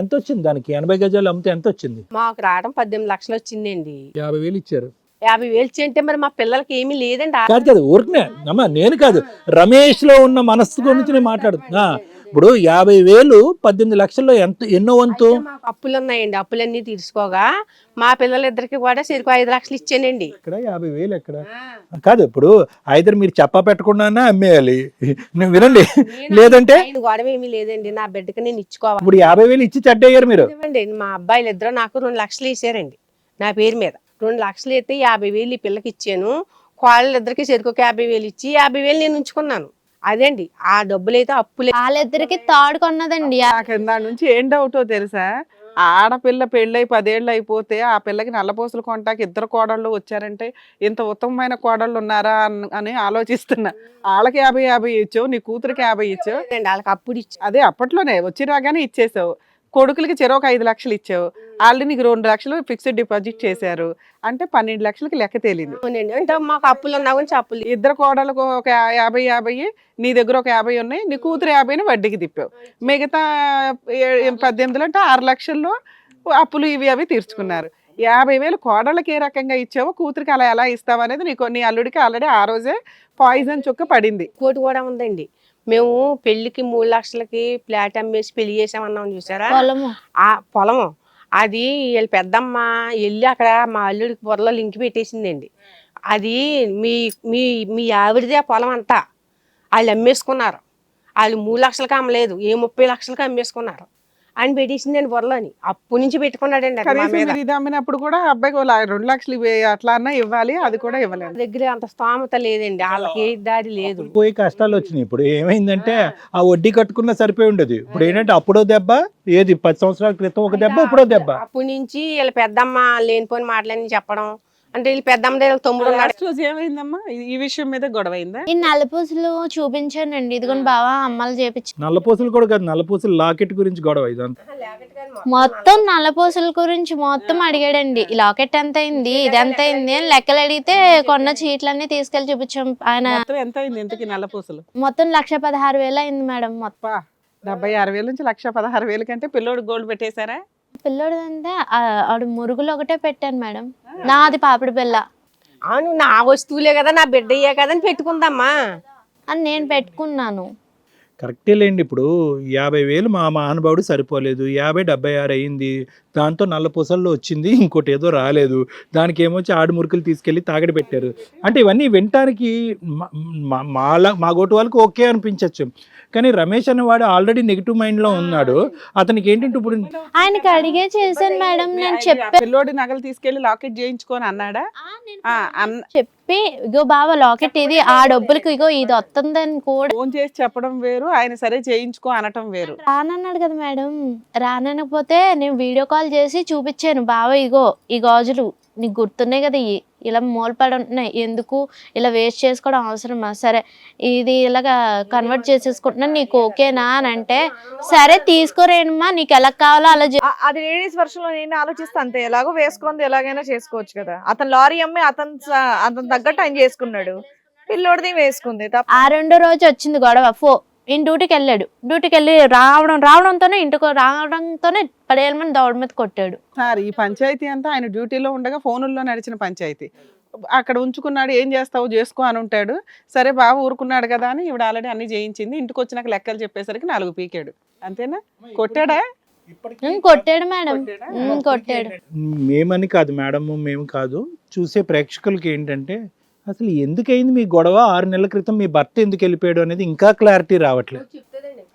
ఎంత వచ్చింది దానికి? 80 గజాలు అమ్మితే ఎంత వచ్చింది? మాకు రావడం 18 లక్షలు వచ్చిందండి. 50,000 ఇచ్చారు. 50,000 ఇచ్చి మరి మా పిల్లలకి ఏమీ లేదండి. కాదు ఊరికనే అమ్మ, నేను కాదు రమేష్ లో ఉన్న మనస్తు గురించి నేను మాట్లాడుతున్నా. ఇప్పుడు 50,000 18 లక్షల్లో ఎన్నో వంతు? మాకు అప్పులు ఉన్నాయండి, అప్పులన్నీ తీర్చుకోగా మా పిల్లలిద్దరికి కూడా సరికు 5 లక్షలు ఇచ్చానండి. ఇక్కడ 50,000 ఎక్కడ? కాదు ఇప్పుడు ఐదర్ మీరు చెప్పా పెట్టకుండా అమ్మేయాలి, వినండి, లేదంటే గొడవ ఏమీ లేదండి, నా బిడ్డకి నేను ఇచ్చుకోవాలి. ఇప్పుడు 50,000 ఇచ్చి చెడ్డయ్యారు మీరు. మా అబ్బాయిలు ఇద్దరు నాకు 2 లక్షలు వేసారండి నా పేరు మీద. 2 లక్షలు అయితే 50,000 ఈ పిల్లకి ఇచ్చాను, కోళ్ళిద్దరికి సరికి ఒక 50,000 ఇచ్చి 50,000 నేను ఉంచుకున్నాను. అదేండి ఆ డబ్బులు అయితే అప్పులే. వాళ్ళిద్దరికి తాడు కొన్నదండి. నాకు దాని నుంచి ఏం డౌటో తెలుసా? ఆడపిల్ల పెళ్ళై 10 ఏళ్ళు అయిపోతే ఆ పిల్లకి నల్లపూసలు కొంటాకి 2 కోడళ్ళు వచ్చారంటే ఇంత ఉత్తమమైన కోడళ్ళు ఉన్నారా అని ఆలోచిస్తున్నా. వాళ్ళకి 50 ఇచ్చావు, నీ కూతురికి 50 ఇచ్చావు, వాళ్ళకి అప్పుడు ఇచ్చి అదే అప్పట్లోనే వచ్చి రాగానే ఇచ్చేసావు. కొడుకులకి చెరొక 5 లక్షలు ఇచ్చావు, ఆల్రెడీ నీకు 2 లక్షలు ఫిక్స్డ్ డిపాజిట్ చేశారు అంటే 12 లక్షలకి లెక్క తేలింది. అంటే మాకు అప్పులు ఉన్నా గురించి అప్పులు. 2 కోడలకు ఒక 50 నీ దగ్గర ఒక 50 ఉన్నాయి, నీ కూతురు 50ని వడ్డీకి తిప్పావు. మిగతా 18 అంటే 6 లక్షల్లో అప్పులు ఇవి తీర్చుకున్నారు. 50,000 కోడళ్ళకి ఏ రకంగా ఇచ్చావో కూతురికి అలా ఎలా ఇస్తావు అనేది నీ అల్లుడికి ఆల్రెడీ ఆ రోజే పాయిజన్ చుక్క పడింది. కోటి కూడా ఉందండి. మేము పెళ్లికి 3 లక్షలకి ఫ్లాట్ అమ్మేసి పెళ్లి చేసామన్నాం చూసారా, ఆ పొలము అది వీళ్ళ పెద్దమ్మ వెళ్ళి అక్కడ మా అల్లుడికి పొరలో లింక్ పెట్టేసిందండి. అది మీ మీ మీ ఆవిడదే పొలం అంతా వాళ్ళు అమ్మేసుకున్నారు. వాళ్ళు 3 లక్షలకి అమ్మలేదు, 30 లక్షలకి అమ్మేసుకున్నారు అని పెట్టేసిందండి పొరలోని. అప్పు నుంచి పెట్టుకున్నాడండి. ఇది అమ్మినప్పుడు కూడా అబ్బాయికి 2 లక్షలు అట్లా అన్నా ఇవ్వాలి, అది కూడా ఇవ్వలేదు. దగ్గర అంత స్తోమత లేదండి, వాళ్ళకి దారి లేదు. పోయి కష్టాలు వచ్చినాయి. ఇప్పుడు ఏమైందంటే ఆ వడ్డీ కట్టుకున్నా సరిపోయి ఉండదు. ఇప్పుడు ఏంటంటే అప్పుడో దెబ్బ, ఏది 10 సంవత్సరాల క్రితం ఒక దెబ్బ, ఇప్పుడో దెబ్బ. అప్పటి నుంచి వీళ్ళ పెద్దమ్మ లేనిపోయిన మాటలన్నీ చెప్పడం, అంటే వీళ్ళు పెద్దమ్మ దగ్గర తమ్ముడు ఉన్నాడు. లాస్ట్ రోజు ఏమైందమ్మా? ఈ విషయం మీద గొడవ అయిందా? ఈ నల్లపూసలు చూపించానండి, ఇదిగోని బావా అమ్మాలు చేపించి. నల్లపూసలు కూడా కాదు, నల్లపూసలు లాకెట్ గురించి గొడవ ఇదంతా. మొత్తం నల్లపూసల గురించి మొత్తం అడిగాడండి. ఈ లాకెట్ ఎంత అయింది, ఇది ఎంత అయింది అని లెక్కలు అడిగితే కొన్న చీట్లన్నీ తీసుకెళ్లి చూపించాం. ఆయన మొత్తం ఎంత అయింది ఇంతకి నల్లపూసలు? మొత్తం 1,16,000 అయింది మేడం. మొత్తం 76,000 నుంచి 1,16,000 కంటే పిల్లోడు గోల్డ్ పెట్టేశారా? పిల్లోడిదంటే ఆడు మురుగులు ఒకటే పెట్టాను మేడం. నాది పాపిడి బిల్ల అవును, నా వస్తువులే కదా, నా బిడ్డయ్యే కదా అని పెట్టుకుందమ్మా. అని నేను పెట్టుకున్నాను. కరెక్టే లేండి. ఇప్పుడు 50,000 మా మహానుభావుడు సరిపోలేదు, 50-76 అయింది. దాంతో నల్లపూసల్లో వచ్చింది, ఇంకోటి ఏదో రాలేదు. దానికి ఏమొచ్చి ఆడు మురుకులు తీసుకెళ్ళి తాగడి పెట్టారు. అంటే ఇవన్నీ వినటానికి మా గోటు వాళ్ళకి ఓకే అనిపించవచ్చు, కానీ రమేష్ అనేవాడు ఆల్రెడీ నెగిటివ్ మైండ్లో ఉన్నాడు. అతనికి ఏంటంటే ఇప్పుడు ఆయనకి అడిగే చేశాను మేడం. నేను పిల్లోడి నగలు తీసుకెళ్లి లాకెట్ చేయించుకొని అన్నాడా? చెప్పి ఇగో బావ లాకెట్ ఇది, ఆ డబ్బులకి ఇగో ఇది వస్తుందని కూడా ఫోన్ చేసి చెప్పడం వేరు, ఆయన సరే చేయించుకో అనటం వేరు. రానన్నాడు కదా మేడం. రానకపోతే నేను వీడియో కాల్ చేసి చూపించాను. బావ ఇగో ఈ గాజులు నీకు గుర్తున్నాయి కదా, ఇలా మూలపడి ఉంటున్నాయి, ఎందుకు ఇలా వేస్ట్ చేసుకోవడం అవసరమా, సరే ఇది ఇలాగా కన్వర్ట్ చేసేసుకుంటున్నాను, నీకు ఓకేనా అని అంటే, సరే తీసుకోరేనమ్మా నీకు ఎలా కావాలో అలా అది లేడీస్ వర్షన్ లో నేను ఆలోచిస్తే అంతే, ఎలాగో వేసుకుంది ఎలాగైనా చేసుకోవచ్చు కదా. అతను లారీ అమ్మి అతను తగ్గట్టు ఆయన చేసుకున్నాడు, పిల్లోడిది వేసుకుంది. ఆ రెండో రోజు వచ్చింది గొడవ. ఈయన డ్యూటీకి వెళ్ళాడు. డ్యూటీకి వెళ్ళి రావడంతోనే ఇంటికి రావడంతోనే 10,000 మంది దౌడ మీద కొట్టాడు. సార్ ఈ పంచాయతీ అంతా ఆయన డ్యూటీలో ఉండగా ఫోనుల్లో నడిచిన పంచాయతీ. అక్కడ ఉంచుకున్నాడు, ఏం చేస్తావు చేసుకో అని ఉంటాడు. సరే బాబు ఊరుకున్నాడు కదా అని ఇవిడ ఆల్రెడీ అన్ని చేయించింది. ఇంటికి వచ్చినాక లెక్కలు చెప్పేసరికి 4 పీకాడు. అంతేనా? కొట్టాడా? కొట్టాడు మేడం, కొట్టాడు. మేమని కాదు మేడం, మేము కాదు, చూసే ప్రేక్షకులకి ఏంటంటే అసలు ఎందుకైంది మీ గొడవ, 6 నెలల క్రితం మీ భర్త ఎందుకు వెళ్ళిపోయాడు అనేది ఇంకా క్లారిటీ రావట్లేదు.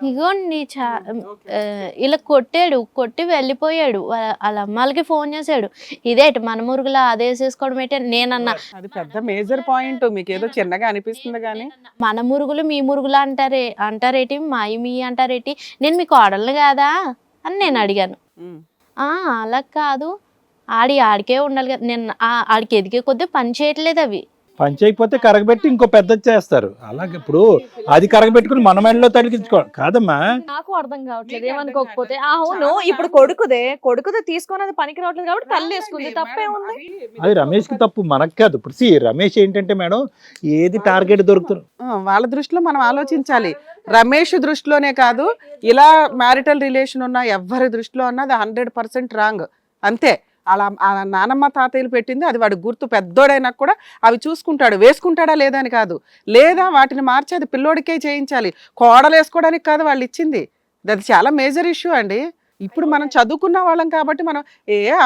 ఇగోండి ఇలా కొట్టి వెళ్ళిపోయాడు. వాళ్ళ అమ్మాలకి ఫోన్ చేశాడు, ఇదేంటి మన మురుగులా అదేసేసుకోవడం ఏంటి నేనన్నా. అది పెద్ద మేజర్ పాయింట్, మీకు ఏదో చిన్నగా అనిపిస్తుంది కానీ మన మురుగులు మీ మురుగులు అంటారేటి, మాయి మీ అంటారేటి, నేను మీకు ఆడలు కాదా అని నేను అడిగాను. అలా కాదు, ఆడికే ఉండాలి కదా, నేను ఆడికి ఎదిగే కొద్దీ పని చేయట్లేదు. అవి పని చేయకపోతే కరగబెట్టి ఇంకో పెద్దది చేస్తారు. అలాగే ఇప్పుడు అది కరగబెట్టుకుని మన మెండలో తడిగించుకోవాలి కాదమ్మా. నాకు అర్థం కావట్లేదు, ఏమనుకోకపోతే. అవును, ఇప్పుడు కొడుకుదే తీసుకొని అది పనికి రావట్లేదు కాబట్టి తల్లి వేసుకుంది, తప్పే ఉంది. అది రమేష్ కి తప్పు, మనకు కాదు. ఇప్పుడు రమేష్ ఏంటంటే మేడం, ఏది టార్గెట్ దొరుకుతుంది వాళ్ళ దృష్టిలో మనం ఆలోచించాలి. రమేష్ దృష్టిలోనే కాదు, ఇలా మ్యారిటల్ రిలేషన్ ఉన్న ఎవరి దృష్టిలో ఉన్నా అది 100% రాంగ్. అంతే. అలా నానమ్మ తాతయ్యలు పెట్టింది అది వాడు గుర్తు, పెద్దోడైనా కూడా అవి చూసుకుంటాడు, వేసుకుంటాడా లేదా అని కాదు, లేదా వాటిని మార్చి అది పిల్లోడికే చేయించాలి, కోడలు వేసుకోవడానికి కాదు వాళ్ళు ఇచ్చింది. అది చాలా మేజర్ ఇష్యూ అండి. ఇప్పుడు మనం చదువుకున్న వాళ్ళం కాబట్టి మనం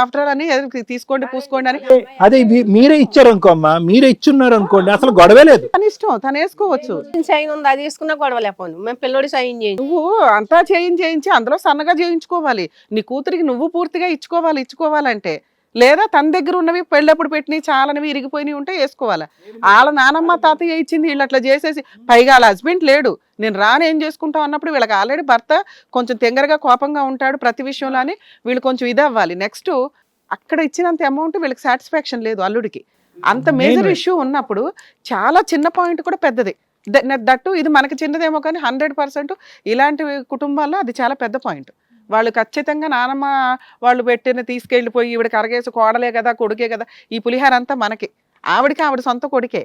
ఆఫ్టర్ అని తీసుకోండి పూసుకోండి అని. అదే మీరే ఇచ్చారు అనుకో అమ్మా, మీరే ఇచ్చున్నారు అనుకోండి, అసలు గొడవే లేదు. తన ఇష్టం, తను వేసుకోవచ్చు. సైన్ ఉంది, అది వేసుకున్నా గొడవ లేకపోను, మేము పిల్లోడి సైన్ చేయండి. నువ్వు అంతా చేయించి అందులో సన్నగా చేయించుకోవాలి, నీ కూతురికి నువ్వు పూర్తిగా ఇచ్చుకోవాలంటే. లేదా తన దగ్గర ఉన్నవి పెళ్ళప్పుడు పెట్టినవి చాలనివి ఇరిగిపోయినవి ఉంటే వేసుకోవాలి. వాళ్ళ నానమ్మ తాతయ్య ఇచ్చింది వీళ్ళు అట్లా చేసేసి, పైగా వాళ్ళ హస్బెండ్ లేడు, నేను రాను ఏం చేసుకుంటావు అన్నప్పుడు వీళ్ళకి ఆల్రెడీ భర్త కొంచెం తెంగరగా కోపంగా ఉంటాడు ప్రతి విషయంలో అని వీళ్ళు కొంచెం ఇది అవ్వాలి. నెక్స్ట్ అక్కడ ఇచ్చినంత అమౌంట్ వీళ్ళకి సాటిస్ఫాక్షన్ లేదు అల్లుడికి. అంత మేజర్ ఇష్యూ ఉన్నప్పుడు చాలా చిన్న పాయింట్ కూడా పెద్దది. దట్టు ఇది మనకి చిన్నదేమో కానీ 100% ఇలాంటి కుటుంబాల్లో అది చాలా పెద్ద పాయింట్. వాళ్ళు ఖచ్చితంగా నానమ్మ వాళ్ళు తీసుకెళ్ళిపోయి ఈవిడికి అరగేసి కోడలే కదా కొడుకే కదా, ఈ పులిహార అంతా మనకి, ఆవిడ సొంత కొడుకే,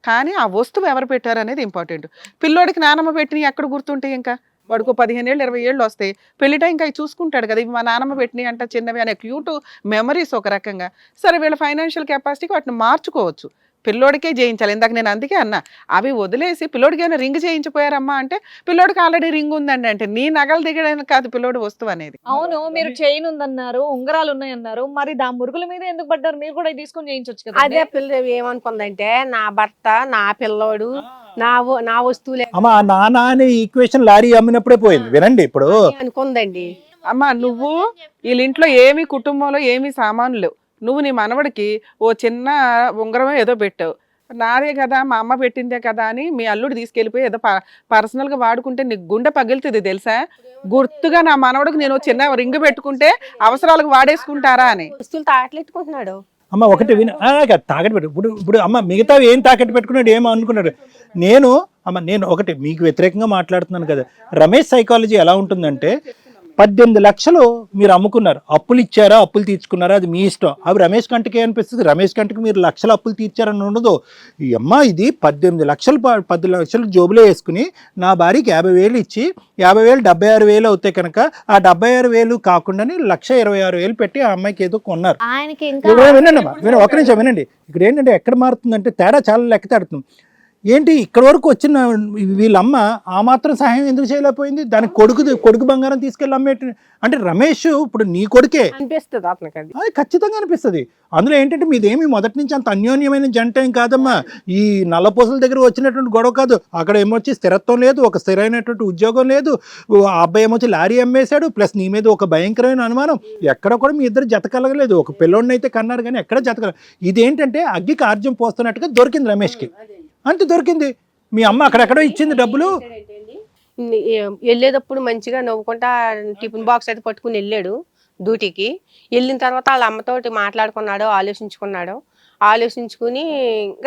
కానీ ఆ వస్తువు ఎవరు పెట్టారు అనేది ఇంపార్టెంట్. పిల్లోడికి నానమ్మ పెట్టినవి ఎక్కడ గుర్తుంటాయి? ఇంకా వాడికి 15 ఏళ్ళు 20 ఏళ్ళు వస్తాయి, పెళ్లి టైం ఇంకా చూసుకుంటాడు కదా, ఇవి మా నానమ్మ పెట్టినవి అంట చిన్నవి అనే క్యూట్ మెమరీస్ ఒక రకంగా. సరే వీళ్ళ ఫైనాన్షియల్ కెపాసిటీకి వాటిని మార్చుకోవచ్చు, పిల్లోడికే చేయించాలి. ఇందాక నేను అందుకే అన్నా, అవి వదిలేసి పిల్లోడికి ఏమైనా రింగ్ చేయించిపోయారమ్మా అంటే పిల్లోడికి ఆల్రెడీ రింగ్ ఉందండి అంటే నీ నగలు దిగడానికి కాదు పిల్లోడి వస్తువు అనేది. అవును, మీరు చైన్ ఉందన్నారు, ఉంగరాలు ఉన్నాయన్నారు, మరి దా మురుగుల మీద ఎందుకు పడ్డారు? మీరు కూడా తీసుకొని చేయించవచ్చు కదా. అదే పిల్ల ఏమనుకుందంటే నా భర్త నా పిల్లోడు నా వస్తువులే అమ్మా, నాన్న అనే ఈక్వేషన్ లారీ అమ్మినప్పుడే పోయింది. వినండి ఇప్పుడు అనుకుందండి. అమ్మా నువ్వు వీళ్ళ ఇంట్లో ఏమి కుటుంబంలో ఏమి సామాన్లు లేవు, నువ్వు నీ మనవడికి ఓ చిన్న ఉంగరమే ఏదో పెట్టావు, నాదే కదా మా అమ్మ పెట్టిందే కదా అని మీ అల్లుడు తీసుకెళ్ళిపోయి ఏదో పర్సనల్గా వాడుకుంటే నీకు గుండె పగిలితుంది తెలుసా? గుర్తుగా నా మనవడికి నేను చిన్న రింగ్ పెట్టుకుంటే అవసరాలకు వాడేసుకుంటారా అని వస్తువులు తాటలెట్టుకుంటున్నాడు. అమ్మ ఒకటి విన తాకట్టు పెట్టు ఇప్పుడు అమ్మ మిగతావి ఏం తాకట్టు పెట్టుకున్నాడు ఏమో అనుకున్నాడు. నేను ఒకటి మీకు వ్యతిరేకంగా మాట్లాడుతున్నాను కదా. రమేష్ సైకాలజీ ఎలా ఉంటుందంటే 18 లక్షలు మీరు అమ్ముకున్నారు, అప్పులు ఇచ్చారా అప్పులు తీర్చుకున్నారా అది మీ ఇష్టం. అవి రమేష్ కంటకే అనిపిస్తుంది. రమేష్ కంటకి మీరు లక్షల అప్పులు తీర్చారని ఉండదు. ఈ అమ్మ ఇది 18 లక్షలు 10 లక్షలు జోబులో వేసుకుని నా భార్యకి 50,000 ఇచ్చి 50,000 76,000 అవుతాయి కనుక ఆ 76,000 కాకుండానే 126,000 పెట్టి ఆ అమ్మాయికి ఏదో కొన్నారు. ఆయనకి ఇంకా వినండి అమ్మా, ఒక నిమిషం వినండి. ఇక్కడ ఏంటంటే ఎక్కడ మారుతుందంటే తేడా చాలా లెక్క తడుతుంది. ఏంటి ఇక్కడ వరకు వచ్చిన వీళ్ళమ్మ ఆ మాత్రం సహాయం ఎందుకు చేయలేకపోయింది? దానికి కొడుకు బంగారం తీసుకెళ్ళి అమ్మేటి అంటే రమేష్ ఇప్పుడు నీ కొడుకే అనిపిస్తుంది అతనికి. అది ఖచ్చితంగా అనిపిస్తుంది. అందులో ఏంటంటే మీదేమి మొదటి నుంచి అంత అన్యోన్యమైన జంట ఏం కాదమ్మా. ఈ నల్లపూసల దగ్గర వచ్చినటువంటి గొడవ కాదు. అక్కడ ఏమొచ్చి స్థిరత్వం లేదు, ఒక స్థిరమైనటువంటి ఉద్యోగం లేదు. ఆ అబ్బాయి ఏమొచ్చి లారీ అమ్మేశాడు, ప్లస్ నీ మీద ఒక భయంకరమైన అనుమానం. ఎక్కడ కూడా మీ ఇద్దరు జత కలగలేదు. ఒక పిల్లోడిని అయితే కన్నారు కానీ ఎక్కడ జత కలగలేదు. ఇదేంటంటే అగ్గికి ఆర్జ్యం పోస్తున్నట్టుగా దొరికింది రమేష్కి. అంతే దొరికింది. మీ అమ్మ అక్కడెక్కడో ఇచ్చింది డబ్బులు. వెళ్ళేటప్పుడు మంచిగా నవ్వుకుంటా టిఫిన్ బాక్స్ అయితే పట్టుకుని వెళ్ళాడు డ్యూటీకి. వెళ్ళిన తర్వాత వాళ్ళ అమ్మతోటి ఆలోచించుకుని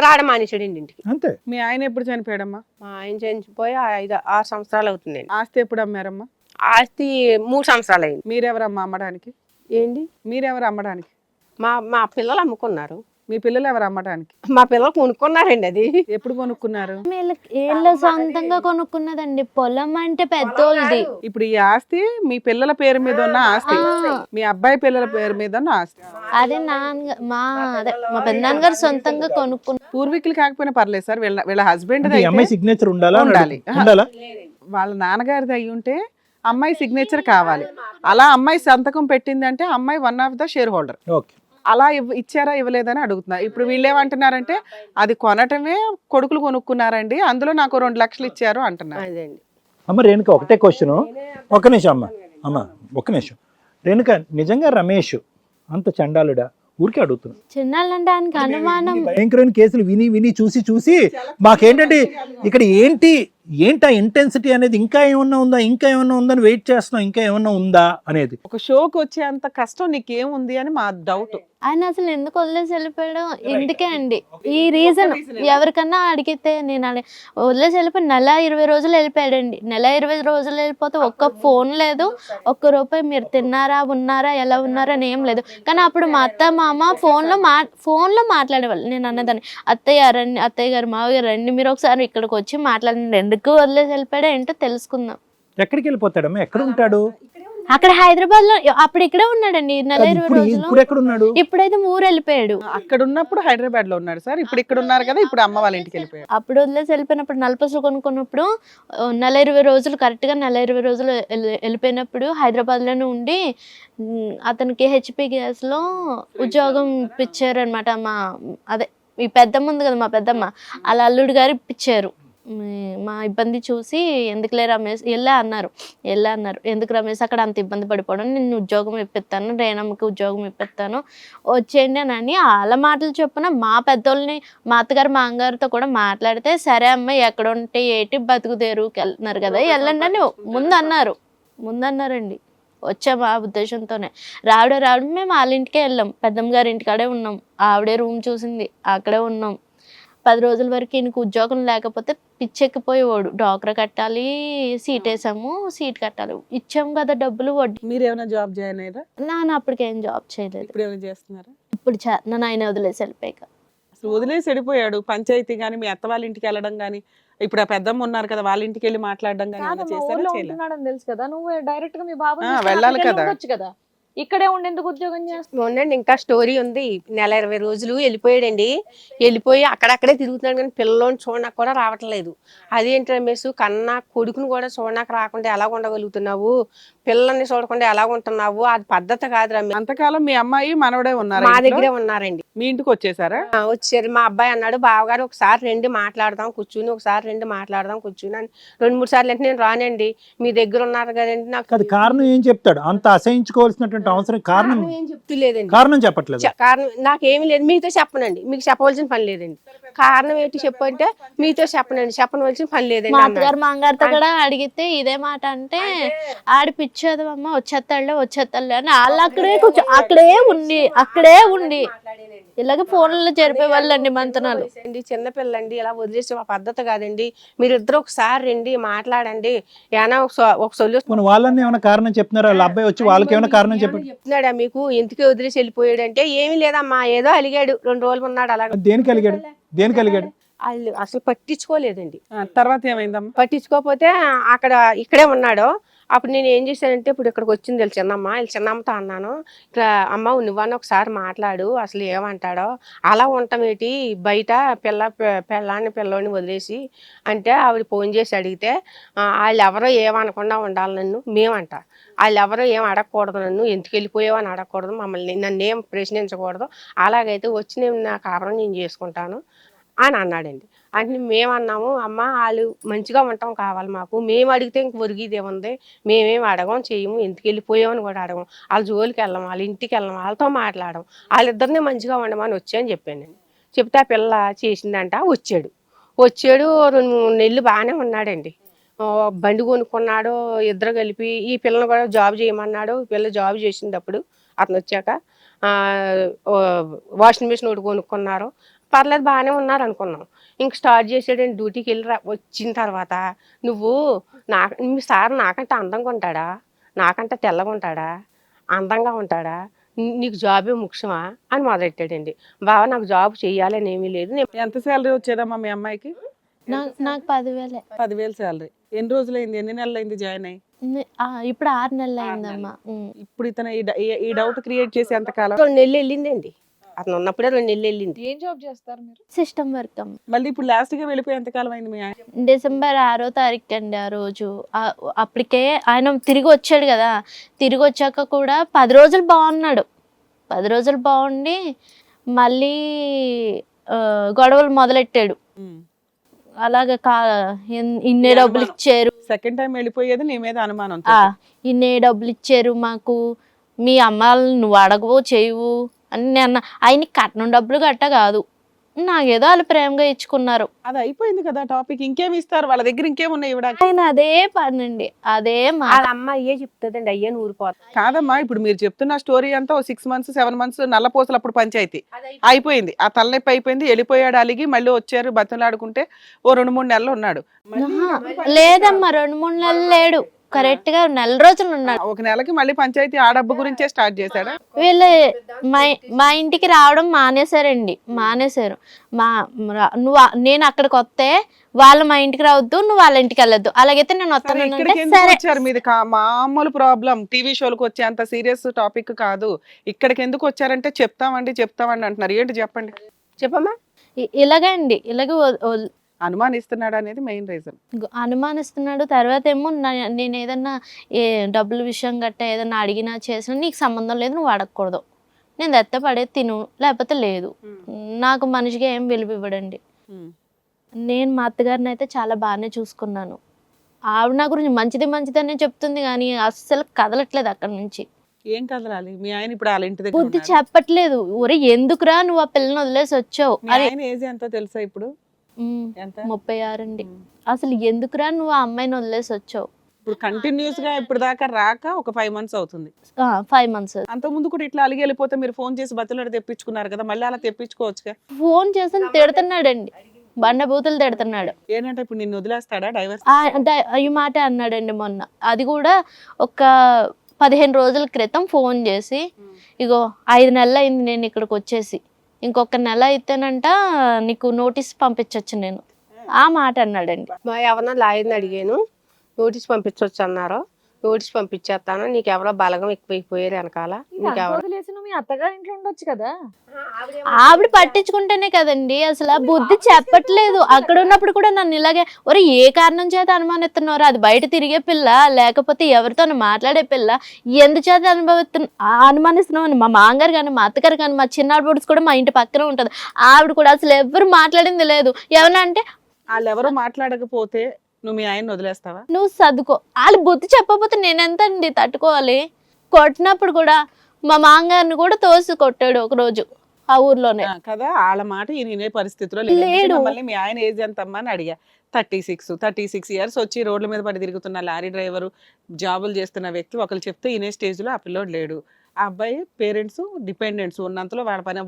రావడం మానేసాడండి ఇంటికి. అంతే. మీ ఆయన ఎప్పుడు చనిపోయాడమ్మా? మా ఆయన చనిపోయి 5-6 సంవత్సరాలు అవుతుందండి. ఆస్తి ఎప్పుడు అమ్మారమ్మా? ఆస్తి 3 సంవత్సరాలు అయింది. మీరెవరమ్మా అమ్మడానికి? ఏంటి మీరెవరు అమ్మడానికి? మా పిల్లలు అమ్ముకున్నారు. మీ పిల్లలు ఎవరు అమ్మడానికి? మా పిల్లలు కొనుక్కున్నారండి. అది ఎప్పుడు కొనుక్కున్నారు? వీళ్ళు సొంతంగా కొనుక్కున్నదండి. పొలం అంటే పెద్దోళ్ళది. ఇప్పుడు ఈ ఆస్తి మీ పిల్లల పేరు మీద ఉన్న ఆస్తి, మీ అబ్బాయి పిల్లల పేరు మీద ఉన్న ఆస్తి. అదే మా పెద్దనాన్నగారు సొంతంగా కొనుక్కున్నారు. పూర్వీకులు కాకపోయినా పర్లేదు సార్, వీళ్ళ హస్బెండ్ అమ్మాయి సిగ్నేచర్ ఉండాలా? ఉండాలి. ఉండాలా? వాళ్ళ నాన్నగారిది అయి ఉంటే అమ్మాయి సిగ్నేచర్ కావాలి. అలా అమ్మాయి సంతకం పెట్టింది అంటే అమ్మాయి one of the share holder. Okay. అలా ఇచ్చారా ఇవ్వలేదని అడుగుతున్నారు. ఇప్పుడు వీళ్ళు ఏమంటున్నారంటే అది కొనటమే కొడుకులు కొనుక్కున్నారండి, అందులో నాకు 2 లక్షలు ఇచ్చారు అంటున్నారు. అదండి. అమ్మ రేణుక ఒకటే క్వశ్చన్. ఒక్క నిమిషం అమ్మ ఒక్క నిమిషం. రేణుక నిజంగా రమేష్ అంత చండాలుడా? ఊరికే అడుగుతున్నా. చిన్నాళ్ళంటే ఆయనకి అనుమానం. భయంకరమైన కేసులు విని చూసి మాకేంటంటే ఇక్కడ ఏంటా ఇంటెన్సిటీ అనేది ఇంకా ఏమన్నా ఉందా అని వెయిట్ చేస్తున్నాం. ఇంకా ఏమన్నా ఉందా అనేది. ఒక షోకి వచ్చే అంత కష్టం నీకేముంది అని మా డౌట్. ఆయన అసలు ఎందుకు వదిలేసి వెళ్ళిపోయాడు? ఇంటికే అండి. ఈ రీజన్ ఎవరికన్నా అడిగితే నేను వదిలేసి వెళ్ళిపోయి 20 రోజులు వెళ్ళిపోయాడండి. 20 రోజులు వెళ్ళిపోతే ఒక్క ఫోన్ లేదు, ఒక్క రూపాయి మీరు తిన్నారా ఉన్నారా ఎలా ఉన్నారా అని ఏం లేదు. కానీ అప్పుడు మా అత్త మామ ఫోన్లో మాట్లాడేవాళ్ళు. నేను అన్నదాన్ని, అత్తయ్య గారు మావయ్య రండి మీరు ఒకసారి ఇక్కడికి వచ్చి మాట్లాడండి, ఎందుకు వదిలేసి వెళ్ళిపోయాడో ఏంటో తెలుసుకుందాం. ఎక్కడికి వెళ్ళిపోతాడమ్మా? ఎక్కడ ఉంటాడు? అక్కడ హైదరాబాద్ లో. అప్పుడు ఇక్కడే ఉన్నాడండి 20 రోజులు. ఇప్పుడు ఎక్కడ ఉన్నాడు? ఇప్పుడైతే ఊరు వెళ్ళిపోయాడు. అక్కడ ఉన్నప్పుడు హైదరాబాద్ లో ఉన్నాడు సార్. ఇప్పుడు ఇక్కడ ఉన్నారు కదా, ఇప్పుడు అమ్మ వాళ్ళ ఇంటికి వెళ్ళిపోయాడు. అప్పుడు వదిలేసి వెళ్ళిపోయినప్పుడు నలపసులు కొనుక్కున్నప్పుడు 20 రోజులు కరెక్ట్గా 20 రోజులు వెళ్ళిపోయినప్పుడు హైదరాబాద్ లోనే ఉండి అతనికి హెచ్పి గ్యాస్ లో ఉద్యోగం ఇప్పించారు అనమాట. అదే ఈ పెద్దమ్మ ఉంది కదా, మా పెద్దమ్మ, అలా అల్లుడు గారు ఇప్పించారు. మా ఇబ్బంది చూసి ఎందుకులే రమేష్ వెళ్ళా అన్నారు. ఎందుకు రమేష్ అక్కడ అంత ఇబ్బంది పడిపోవడం, నేను ఉద్యోగం ఇప్పిస్తాను, రేణమ్మకి ఉద్యోగం ఇప్పిస్తాను వచ్చేయండి అని వాళ్ళ మాటలు చొప్పున మా పెద్దోళ్ళని మా అత్తగారు మా అంగారితో కూడా మాట్లాడితే, సరే అమ్మాయి ఎక్కడ ఉంటే ఏటి బతుకుదేరుకి వెళ్తున్నారు కదా వెళ్ళండి అని ముందన్నారండి. వచ్చాము ఆ ఉద్దేశంతోనే. రావడం మేము వాళ్ళ ఇంటికే వెళ్ళాం. పెద్దమ్మ గారి ఇంటికాడే ఉన్నాం. ఆవిడే రూమ్ చూసింది, అక్కడే ఉన్నాం. 10 రోజుల వరకు ఈయనకు ఉద్యోగం లేకపోతే పిచ్చెక్కిపోయేవాడు. డాక్టర్ కట్టాలి, సీట్ వేసాము, సీట్ కట్టాలి, ఇచ్చాము కదా డబ్బులు వడ్డీ. మీరు ఏమైనా జాబ్ జాయిన్ అయ్యారా? నాన్న అప్పటికేం జాబ్ చేయలేదు. ఇప్పుడు ఏమైనా చేస్తున్నారా? ఇప్పుడు నన్ను ఆయన వదిలేసి వెళ్ళిపోయాక. అసలు వదిలేసి వెళ్ళిపోయాడు. పంచాయతీ కానీ మీ అత్త వాళ్ళ ఇంటికి వెళ్ళడం కానీ, ఇప్పుడు ఆ పెద్దమ్మ ఉన్నారు కదా వాళ్ళ ఇంటికి వెళ్ళి మాట్లాడడం కానీ ఏమైనా చేశారా? చేయలేదు. తెలుసు కదా, నువ్వు డైరెక్ట్ గా మీ బాబు వెళ్ళాలి కదా. ఇక్కడే ఉండేందుకు ఉద్యోగం చేస్తాను. ఉండండి, ఇంకా స్టోరీ ఉంది. 20 రోజులు వెళ్ళిపోయాడండి. వెళ్ళిపోయి అక్కడక్కడే తిరుగుతున్నాడు కానీ పిల్లల్ని చూడడానికి కూడా రావట్లేదు. అదేంటి రమేష్, కన్నా కొడుకుని కూడా చూడడానికి రాకుండా ఎలా ఉండగలుగుతున్నావు, పిల్లల్ని చూడకుండా ఎలా ఉంటున్నావు, అది పద్ధతి కాదు రమేష్. అంతకాలం మీ అమ్మాయి మనవడే ఉన్నారు, మా దగ్గరే ఉన్నారండి. మీ ఇంటికి వచ్చేసారా? వచ్చారు. మా అబ్బాయి అన్నాడు, బావగారు ఒకసారి రండి మాట్లాడదాం కూర్చుని, అని 2-3 సార్లు అంటే నేను రానండి, మీ దగ్గర ఉన్నారు కదండి. నాకు కారణం ఏం చెప్తాడు? అంత అసహించుకోవాల్సినటువంటి అవసరం కారణం ఏం చెప్తలేదండి. కారణం చెప్పట్లేదు. కారణం నాకేమీ లేదు, మీతో చెప్పనండి, మీకు చెప్పవలసిన పని లేదండి. కారణం ఏంటి చెప్పంటే, మీతో చెప్పనవలసిన పని లేదండి. మా అత్తగారు మా అంగారితో కూడా అడిగితే ఇదే మాట అంటే, ఆడి పిచ్చేదమ్మా వచ్చేస్తాడులే అని వాళ్ళు అక్కడే ఉండి ఇలాగే ఫోన్లో జరిపే వాళ్ళండి మంతనాలు. అండి చిన్నపిల్లండి ఇలా వదిలేసి ఆ పద్ధతి కాదండి. మీరిద్దరు ఒకసారి రండి మాట్లాడండి, ఏమైనా ఒక సొల్యూషన్ మన వాళ్ళని ఏమైనా కారణం చెప్తున్నారా? వాళ్ళ అబ్బాయి వచ్చి వాళ్ళకి ఏమైనా కారణం చెప్పాడు? చెప్తున్నాడా మీకు? ఎందుకు వదిలేసి వెళ్ళిపోయాడు అంటే ఏమీ లేదమ్మా, ఏదో అలిగాడు, 2 రోజులు ఉన్నాడు అలాగే. దేనికి అలిగాడు? దేనికి అలిగాడు? వాళ్ళు అసలు పట్టించుకోలేదండి. తర్వాత ఏమైందమ్మా? పట్టించుకోకపోతే ఇక్కడే ఉన్నాడు. అప్పుడు నేను ఏం చేశానంటే, ఇప్పుడు ఇక్కడికి వచ్చింది వీళ్ళ చిన్నమ్మ, వీళ్ళ చిన్నమ్మతో అన్నాను, ఇట్లా అమ్మ నువ్వన్న ఒకసారి మాట్లాడు, అసలు ఏమంటాడో, అలా ఉండటం ఏంటి బయట పిల్లోని వదిలేసి అంటే ఆవిడ ఫోన్ చేసి అడిగితే వాళ్ళు ఎవరో ఏమనకుండా ఉండాలి నన్ను, మేమంట వాళ్ళు ఎవరో ఏం అడగకూడదు, నన్ను ఎందుకు వెళ్ళిపోయావు అని అడగకూడదు, మమ్మల్ని నన్ను ఏం ప్రశ్నించకూడదు, అలాగైతే వచ్చి నేను నా కాపురం నేను చేసుకుంటాను అని అన్నాడండి. అంటే మేమన్నాము, అమ్మ వాళ్ళు మంచిగా ఉండటం కావాలి మాకు, మేము అడిగితే ఇంక ఒరిగిది ఏముంది, మేమేం అడగం చేయము, ఎందుకు వెళ్ళిపోయామని కూడా అడగం, వాళ్ళ జోలికి వెళ్ళం, వాళ్ళ ఇంటికి వెళ్ళం, వాళ్ళతో మాట్లాడడం, వాళ్ళిద్దరిని మంచిగా ఉండమని వచ్చాయని చెప్పానండి. చెప్తే ఆ పిల్ల చేసిందంట. వచ్చాడు 2-3 నెలలు బాగానే ఉన్నాడండి. బండి కొనుక్కున్నాడు, ఇద్దరు కలిపి ఈ పిల్లని కూడా జాబ్ చేయమన్నాడు. పిల్ల జాబ్ చేసినప్పుడు అతను వచ్చాక వాషింగ్ మిషన్ ఒకటి కొనుక్కున్నారు. పర్లేదు బాగానే ఉన్నారు అనుకున్నాం. ఇంక స్టార్ట్ చేసాడండి డ్యూటీకి వెళ్ళి వచ్చిన తర్వాత, మీ సార్ నాకంటే అందంగా ఉంటాడా, నాకంటే తెల్లగా ఉంటాడా, అందంగా ఉంటాడా, నీకు జాబే ముఖ్యమా అని మొదలెట్టాడండి. బావ నాకు జాబ్ చెయ్యాలని ఏమీ లేదు. ఎంత శాలరీ వచ్చేదమ్మా మీ అమ్మాయికి? నాకు 10,000. 10,000 శాలరీ. ఎన్ని రోజులైంది, ఎన్ని నెలలు అయింది జాయిన్ అయ్యి? ఇప్పుడు 6 నెలలు అయిందమ్మా. ఇప్పుడు ఇతను ఈ డౌట్ క్రియేట్ చేసి ఎంతకాలం? 2 నెలలు వెళ్ళిందండి. అతను ఉన్నప్పుడే 2 నెలలు వెళ్ళింది. ఏం జాబ్ చేస్తారు మీరు? సిస్టమ్ వర్క్ అమ్మ. మళ్ళీ ఇప్పుడు లాస్ట్ గా వెళ్ళిపోయి ఎంతకాలం అయింది మీ ఆయన? డిసెంబర్ 6వ తారీఖు అండి ఆ రోజు. అప్పటికే ఆయన తిరిగి వచ్చాడు కదా, తిరిగి వచ్చాక కూడా 10 రోజులు బాగున్నాడు. 10 రోజులు బాగుండి మళ్ళీ గొడవలు మొదలెట్టాడు. అలాగే ఇన్నే డబ్బులు ఇచ్చారు, సెకండ్ టైం వెళ్ళిపోయేది నీ మీద అనుమానం. ఇన్నే డబ్బులు ఇచ్చారు మాకు, మీ అమ్మాయిని నువ్వు అడగవు చేయవు అని నేను. ఆయనకి కట్నం డబ్బులు గట్ట కాదు, నాకేదో వాళ్ళు ప్రేమగా ఇచ్చుకున్నారు. అది అయిపోయింది కదా టాపిక్. ఇంకేమి ఇస్తారు వాళ్ళ దగ్గర? ఇంకేమున్నాయి ఇవ్వడానికి? ఆయన అదే పనండి, అదే వాళ్ళ అమ్మ అయ్యే చెప్తుందండి, అయ్యే ఊరిపోతాయి. కాదమ్మా, ఇప్పుడు మీరు చెప్తున్న స్టోరీ అంతా 6 months 7 months నల్లపోసలు అప్పుడు పంచాయతీ అయిపోయింది. ఆ తలనొప్పి అయిపోయింది, వెళ్ళిపోయాడు అలిగి, మళ్ళీ వచ్చారు బతులాడుకుంటే ఓ 2-3 నెలలు ఉన్నాడు. లేదమ్మా 2-3 నెలలు లేడు, కరెక్ట్ గా 1 నెల రోజులు ఉన్నాడు. ఒక నెలకి మళ్ళీ పంచాయతీ ఆ డబ్బు గురించే స్టార్ట్ చేశాడా? వీళ్ళు మా ఇంటికి రావడం మానేశారండి, మానేశారు. నేను అక్కడికి వస్తే వాళ్ళు మా ఇంటికి రావద్దు, నువ్వు వాళ్ళ ఇంటికి వెళ్ళొద్దు, అలాగైతే నేను వస్తాను. ఇక్కడికి ఎందుకు వచ్చారు? మీది మామూలు ప్రాబ్లం, టీవీ షోలకు వచ్చే అంత సీరియస్ టాపిక్ కాదు. ఇక్కడికి ఎందుకు వచ్చారంటే చెప్తామండి అంటున్నారు. ఏంటి చెప్పండి? చెప్పమ్మా. ఇలాగండి, ఇలాగే అనుమానిస్తున్నాడు అనేది మెయిన్ రీజన్. అనుమానిస్తున్నాడు. తర్వాత ఏమో నేను ఏదన్నా డబ్బుల విషయం గట్టా ఏదన్నా అడిగినా చేసినా నీకు సంబంధం లేదు, నువ్వు అడగకూడదు, నేను దత్త పడే తిను, లేకపోతే లేదు. నాకు మనిషిగా ఏం విలువ ఇవ్వడండి. నేను మా అత్తగారిని అయితే చాలా బాగానే చూసుకున్నాను. ఆవిడ నా గురించి మంచిదనే చెప్తుంది కానీ అస్సలు కదలట్లేదు అక్కడ నుంచి. ఏం కదలాలి? మీ ఆయన ఇప్పుడు వాళ్ళ ఇంటి దగ్గర బుద్ధి చెప్పట్లేదు. ఒరే ఎందుకురా నువ్వు ఆ పిల్లని వదిలేసి వచ్చావు. ఏజ్ ఎంతో తెలుసా ఇప్పుడు? 36 అండి. అసలు ఎందుకురా నువ్వు ఆ అమ్మాయిని వదిలేసి వచ్చావు? ఇప్పుడు కంటిన్యూస్ గా ఇప్పుడు దాకా రాక ఒక 5 months అవుతుంది. 5 months. అంత ముందు కూడా ఇట్లా అలిగి వెళ్ళిపోతే మీరు ఫోన్ చేసి బతులాడి తెప్పించుకున్నారు కదా, మళ్ళీ అలా తెప్పించుకోవచ్చుగా. ఫోన్ చేసి తిడుతున్నాడండి, బండబూతులు తిడుతున్నాడు. ఏంటంటే ఇప్పుడు నిన్ను వదిలేస్తాడా, డైవర్స్? ఈ మాట అన్నాడండి మొన్న. అది కూడా ఒక 15 రోజుల క్రితం ఫోన్ చేసి, ఇగో 5 నెలలు అయింది నేను ఇక్కడికి వచ్చేసి, ఇంకొక నెల అయితేనంట నీకు నోటీస్ పంపించవచ్చు నేను, ఆ మాట అన్నాడండి. మా ఎవరన్నా లాయర్ని అడిగాను, నోటీస్ పంపించవచ్చు అన్నారు. నోటీస్ పంపించేస్తాను, నీకు ఎవరో బలగం ఎక్కువైపోయారు వెనకాల, మీ అత్తగారి ఇంట్లో ఉండొచ్చు కదా. ఆవిడ పట్టించుకుంటేనే కదండి, అసలు బుద్ధి చెప్పట్లేదు. అక్కడ ఉన్నప్పుడు కూడా నన్ను ఇలాగే, ఒరే ఏ కారణం చేత అనుమానిస్తున్నారు, అది బయట తిరిగే పిల్ల లేకపోతే ఎవరితో మాట్లాడే పిల్ల, ఎందుచేత అనుమానిస్తున్నావు అని. మా మామగారు కానీ మా అత్తగారు కానీ మా చిన్నాడు కూడా మా ఇంటి పక్కన ఉంటది, ఆవిడ కూడా అసలు ఎవరు మాట్లాడింది లేదు. ఏమన్నా అంటే వాళ్ళు ఎవరు మాట్లాడకపోతే నువ్వు మీ ఆయన వదిలేస్తావా? నువ్వు చదువుకో, వాళ్ళు బుద్ధి చెప్పకపోతే నేనెంత అండి తట్టుకోవాలి. కొట్టినప్పుడు కూడా మా మామగారిని కూడా తోసి కొట్టాడు ఒక రోజు ఆ ఊర్లోనే కదా. వాళ్ళ మాట వినే పరిస్థితిలో లేడు. మళ్ళీ మీ ఆయన ఏజ్ ఎంత అమ్మా అని అడిగా. 36 years వచ్చి రోడ్ల మీద పడి తిరుగుతున్న లారీ డ్రైవరు, జాబులు చేస్తున్న వ్యక్తి ఒకరు చెప్తే ఇనే స్టేజ్ లో ఆ పిల్లోడు లేడు. ఆ అబ్బాయి పేరెంట్స్ డిపెండెంట్స్ ఉన్నంతలో వాళ్ళ పని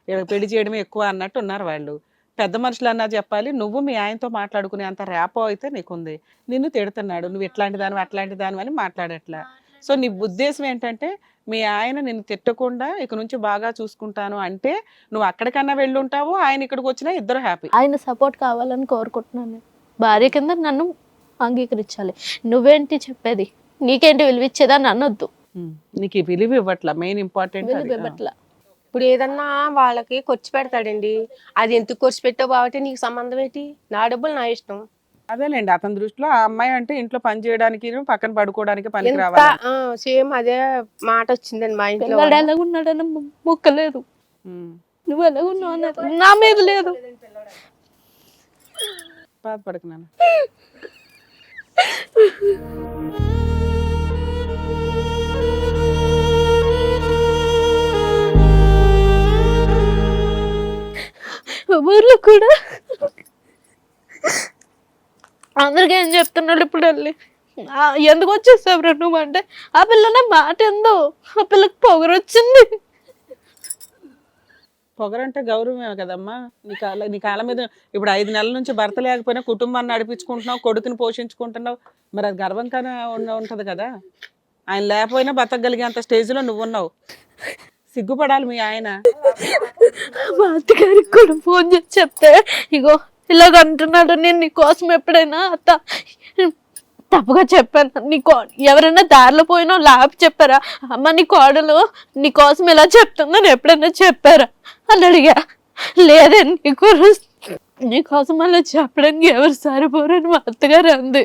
వీళ్ళకి పెళ్లి చేయడమే ఎక్కువ అన్నట్టు ఉన్నారు వాళ్ళు. పెద్ద మనుషులు అన్నా చెప్పాలి, నువ్వు మీ ఆయనతో మాట్లాడుకునే అంత ర్యాపో అయితే నీకుంది. నిన్ను తిడుతున్నాడు, నువ్వు ఇట్లాంటి దానివి అట్లాంటి దానివి అని మాట్లాడట్లా. సో నీ ఉద్దేశం ఏంటంటే మీ ఆయన నిన్ను తిట్టకుండా ఇక నుంచి బాగా చూసుకుంటాను అంటే నువ్వు అక్కడికన్నా వెళ్ళి ఉంటావు, ఆయన ఇక్కడికి వచ్చినా ఇద్దరు హ్యాపీ. ఆయన సపోర్ట్ కావాలని కోరుకుంటున్నాను నేను. భార్య కింద నన్ను అంగీకరించాలి. నువ్వేంటి చెప్పేది, నీకేంటి విలువిచ్చేదా అని అనొద్దు. నీకు ఈ విలువ ఇవ్వట్లా, మెయిన్ ఇంపార్టెంట్ విలువ ఇవ్వట్లా. ఇప్పుడు ఏదన్నా వాళ్ళకి ఖర్చు పెడతాడండి, అది ఎందుకు ఖర్చు పెట్టావు కాబట్టి నీకు సంబంధం ఏంటి? నా డబ్బులు నా ఇష్టం. అదేలేండి, అతని దృష్టిలో ఆ అమ్మాయి అంటే ఇంట్లో పని చేయడానికి పక్కన పడుకోవడానికి పనికి ఎంత రావాలి. సేమ్ అదే మాట వచ్చిందండి మా ఇంట్లో. పిల్లడు ఎలాగున్నాడన్న మొక్కలేదు, నువ్వు ఎలాగున్నావు అన్నది నా మీద లేదు. బాధపడకు నాన్న. ఊర్లో కూడా అందరికీ ఏం చెప్తున్నాడు ఇప్పుడు వెళ్ళి, ఎందుకు వచ్చేసావు నువ్వు అంటే, ఆ పిల్ల మాట ఎందో, ఆ పిల్లకి పొగరు వచ్చింది. పొగరంటే గౌరవమే కదమ్మా. నీ కాళ్ళ మీద ఇప్పుడు 5 నెలల నుంచి భర్త లేకపోయినా కుటుంబాన్ని నడిపించుకుంటున్నావు, కొడుకుని పోషించుకుంటున్నావు, మరి అది గర్వం కన్నా ఉంటది కదా. ఆయన లేకపోయినా బతకగలిగేంత స్టేజ్లో నువ్వు ఉన్నావు, సిగ్గుపడాలి మీ ఆయన. మా అత్తగారికి కూడా ఫోన్ చేసి చెప్తే, ఇగో ఇలాగ అంటున్నాడు, నేను నీ కోసం ఎప్పుడైనా అత్త తప్పుగా చెప్పాను, ఎవరైనా దారిలో పోయినా లాభ చెప్పారా, అమ్మ నీ కోడలు నీ కోసం ఇలా చెప్తుందని ఎప్పుడైనా చెప్పారా అని అడిగా. లేదే, నీకోసం అలా చెప్పడానికి ఎవరు సరిపోరని మా అత్తగారు అంది.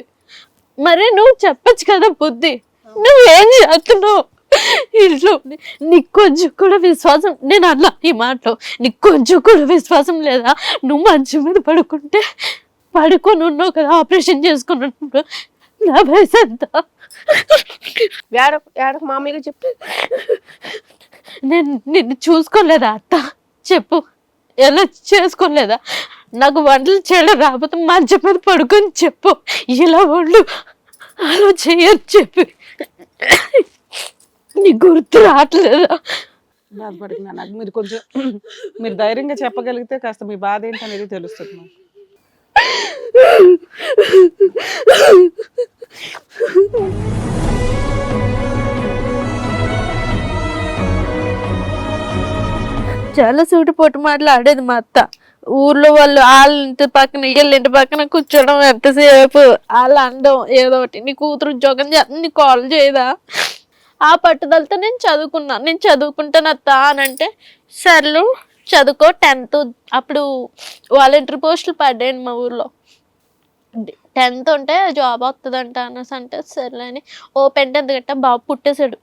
మరి నువ్వు చెప్పచ్చు కదా బుద్ధి, నువ్వేం చేస్తున్నావు ఇంట్లో? నీకు కొంచెం కూడా విశ్వాసం, నేను అన్నా ఈ మాటలో, నీకు కొంచెం కూడా విశ్వాసం లేదా? నువ్వు మంచం మీద పడుకొని ఉన్నావు కదా, ఆపరేషన్ చేసుకున్నప్పుడు. నా వయసు ఎంత? ఏడకు మామూలుగా చెప్పు. నేను నిన్ను చూసుకోలేదా అత్త? చెప్పు, ఎలా చేసుకోలేదా? నాకు వంటలు చేయడం రాకపోతే మంచం మీద పడుకొని చెప్పు, ఇలా వండు అలా చేయని చెప్పి. నీ గుర్తు రావట్లేదా? బాధపడుతున్నా నాకు. మీరు కొంచెం మీరు ధైర్యంగా చెప్పగలిగితే కాస్త మీ బాధ ఏంటనేది తెలుస్తుంది నాకు. చాలా సూటిపోటు మాటలు ఆడేది మా అత్త. ఊర్లో వాళ్ళు వాళ్ళ ఇంటి పక్కన వీళ్ళ ఇంటి పక్కన కూర్చోడం, ఎంతసేపు వాళ్ళు అనడం ఏదో ఒకటి, నీ కూతురు ఉద్యోగం చేస్తా, నీ కాల్ చేయదా? ఆ పట్టుదలతో నేను చదువుకుంటాను అత్త అని అంటే, సర్లు చదువుకో, 10th అప్పుడు వాలంటరీ పోస్టులు పడ్డాయండి మా ఊర్లో. 10th ఉంటే జాబ్ వస్తుందంట అనేసి అంటే, సర్లే అని ఓపెన్ 10th కట్ట. బాబు పుట్టేశాడు,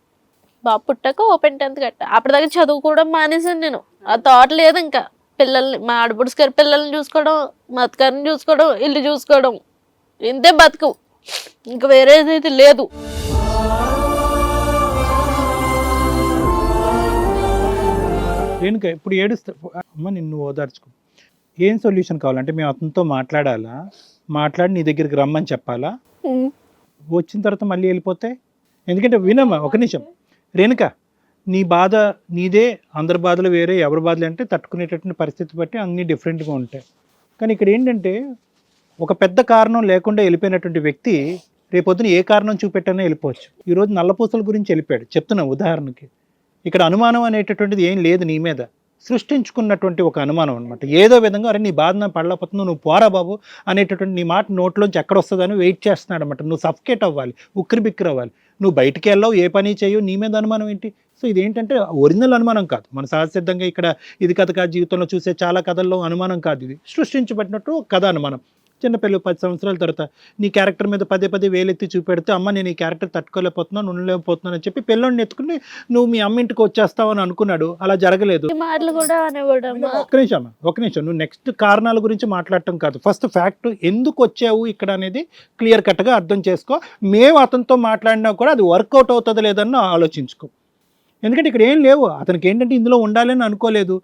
బాబు పుట్టాక ఓపెన్ 10th కట్ట. అప్పటిదాకా చదువుకోవడం మానేసాను నేను. ఆ థాట్ లేదు ఇంకా. పిల్లల్ని, మా ఆడపడుచు గారి పిల్లల్ని చూసుకోవడం, మా అత్తగారిని చూసుకోవడం, ఇల్లు చూసుకోవడం, ఇంతే బతుకు, ఇంకా వేరేదైతే లేదు. రేణుక ఇప్పుడు ఏడుస్తా అమ్మ, నిన్ను ఓదార్చుకో. ఏం సొల్యూషన్ కావాలంటే మేము అతనితో మాట్లాడాలా, మాట్లాడి నీ దగ్గరికి రమ్మని చెప్పాలా? వచ్చిన తర్వాత మళ్ళీ వెళ్ళిపోతే? ఎందుకంటే వినమ్మా ఒక నిమిషం రేణుక, నీ బాధ నీదే, అందరి బాధలు వేరే, ఎవరి బాధలు అంటే తట్టుకునేటటువంటి పరిస్థితి బట్టి అన్నీ డిఫరెంట్గా ఉంటాయి. కానీ ఇక్కడ ఏంటంటే ఒక పెద్ద కారణం లేకుండా వెళ్ళిపోయినటువంటి వ్యక్తి రేపొద్దున ఏ కారణం చూపెట్టనే వెళ్ళిపోవచ్చు. ఈరోజు నల్లపూసల గురించి వెళ్ళిపోయాడు చెప్తున్నా ఉదాహరణకి. ఇక్కడ అనుమానం అనేటటువంటిది ఏం లేదు నీ మీద, సృష్టించుకున్నటువంటి ఒక అనుమానం అనమాట. ఏదో విధంగా అరే నీ బాధ నా పడలేకపోతున్నావు, నువ్వు పోరా బాబు అనేటటువంటి నీ మాట నోట్లోంచి ఎక్కడ వస్తుందని వెయిట్ చేస్తున్నాడు అనమాట. నువ్వు సఫకేట్ అవ్వాలి, ఉక్కిరి బిక్కిరి అవ్వాలి. నువ్వు బయటికి వెళ్ళావు, ఏ పని చేయవు, నీ మీద అనుమానం ఏంటి? సో ఇదేంటంటే ఒరిజినల్ అనుమానం కాదు, మన సహజసిద్ధంగా ఇక్కడ ఇది కథ కాదు, జీవితంలో చూసే చాలా కథల్లో అనుమానం కాదు, ఇది సృష్టించబడినట్టు కథ అనుమానం. చిన్నపిల్లలు 10 సంవత్సరాల తర్వాత నీ క్యారెక్టర్ మీద పదే వేలెత్తి చూపెడితే, అమ్మ నేను ఈ క్యారెక్టర్ తట్టుకోలేకపోతున్నాను, ఉండలేకపోతున్నాను అని చెప్పి పిల్లోడిని ఎత్తుకుని నువ్వు మీ అమ్మ ఇంటికి వచ్చేస్తావు అని అనుకున్నాడు. అలా జరగలేదు. మాటలు కూడా అనేవాడు. ఒక నిమిషం నువ్వు నెక్స్ట్ కారణాల గురించి మాట్లాడటం కాదు, ఫస్ట్ ఫ్యాక్ట్ ఎందుకు వచ్చావు ఇక్కడ అనేది క్లియర్ కట్గా అర్థం చేసుకో. మేము అతనితో మాట్లాడినా కూడా అది వర్కౌట్ అవుతుందో లేదన్న ఆలోచించుకో. ఎందుకంటే ఇక్కడ ఏం లేవు, అతనికి ఏంటంటే ఇందులో ఉండాలని అనుకోలేదు,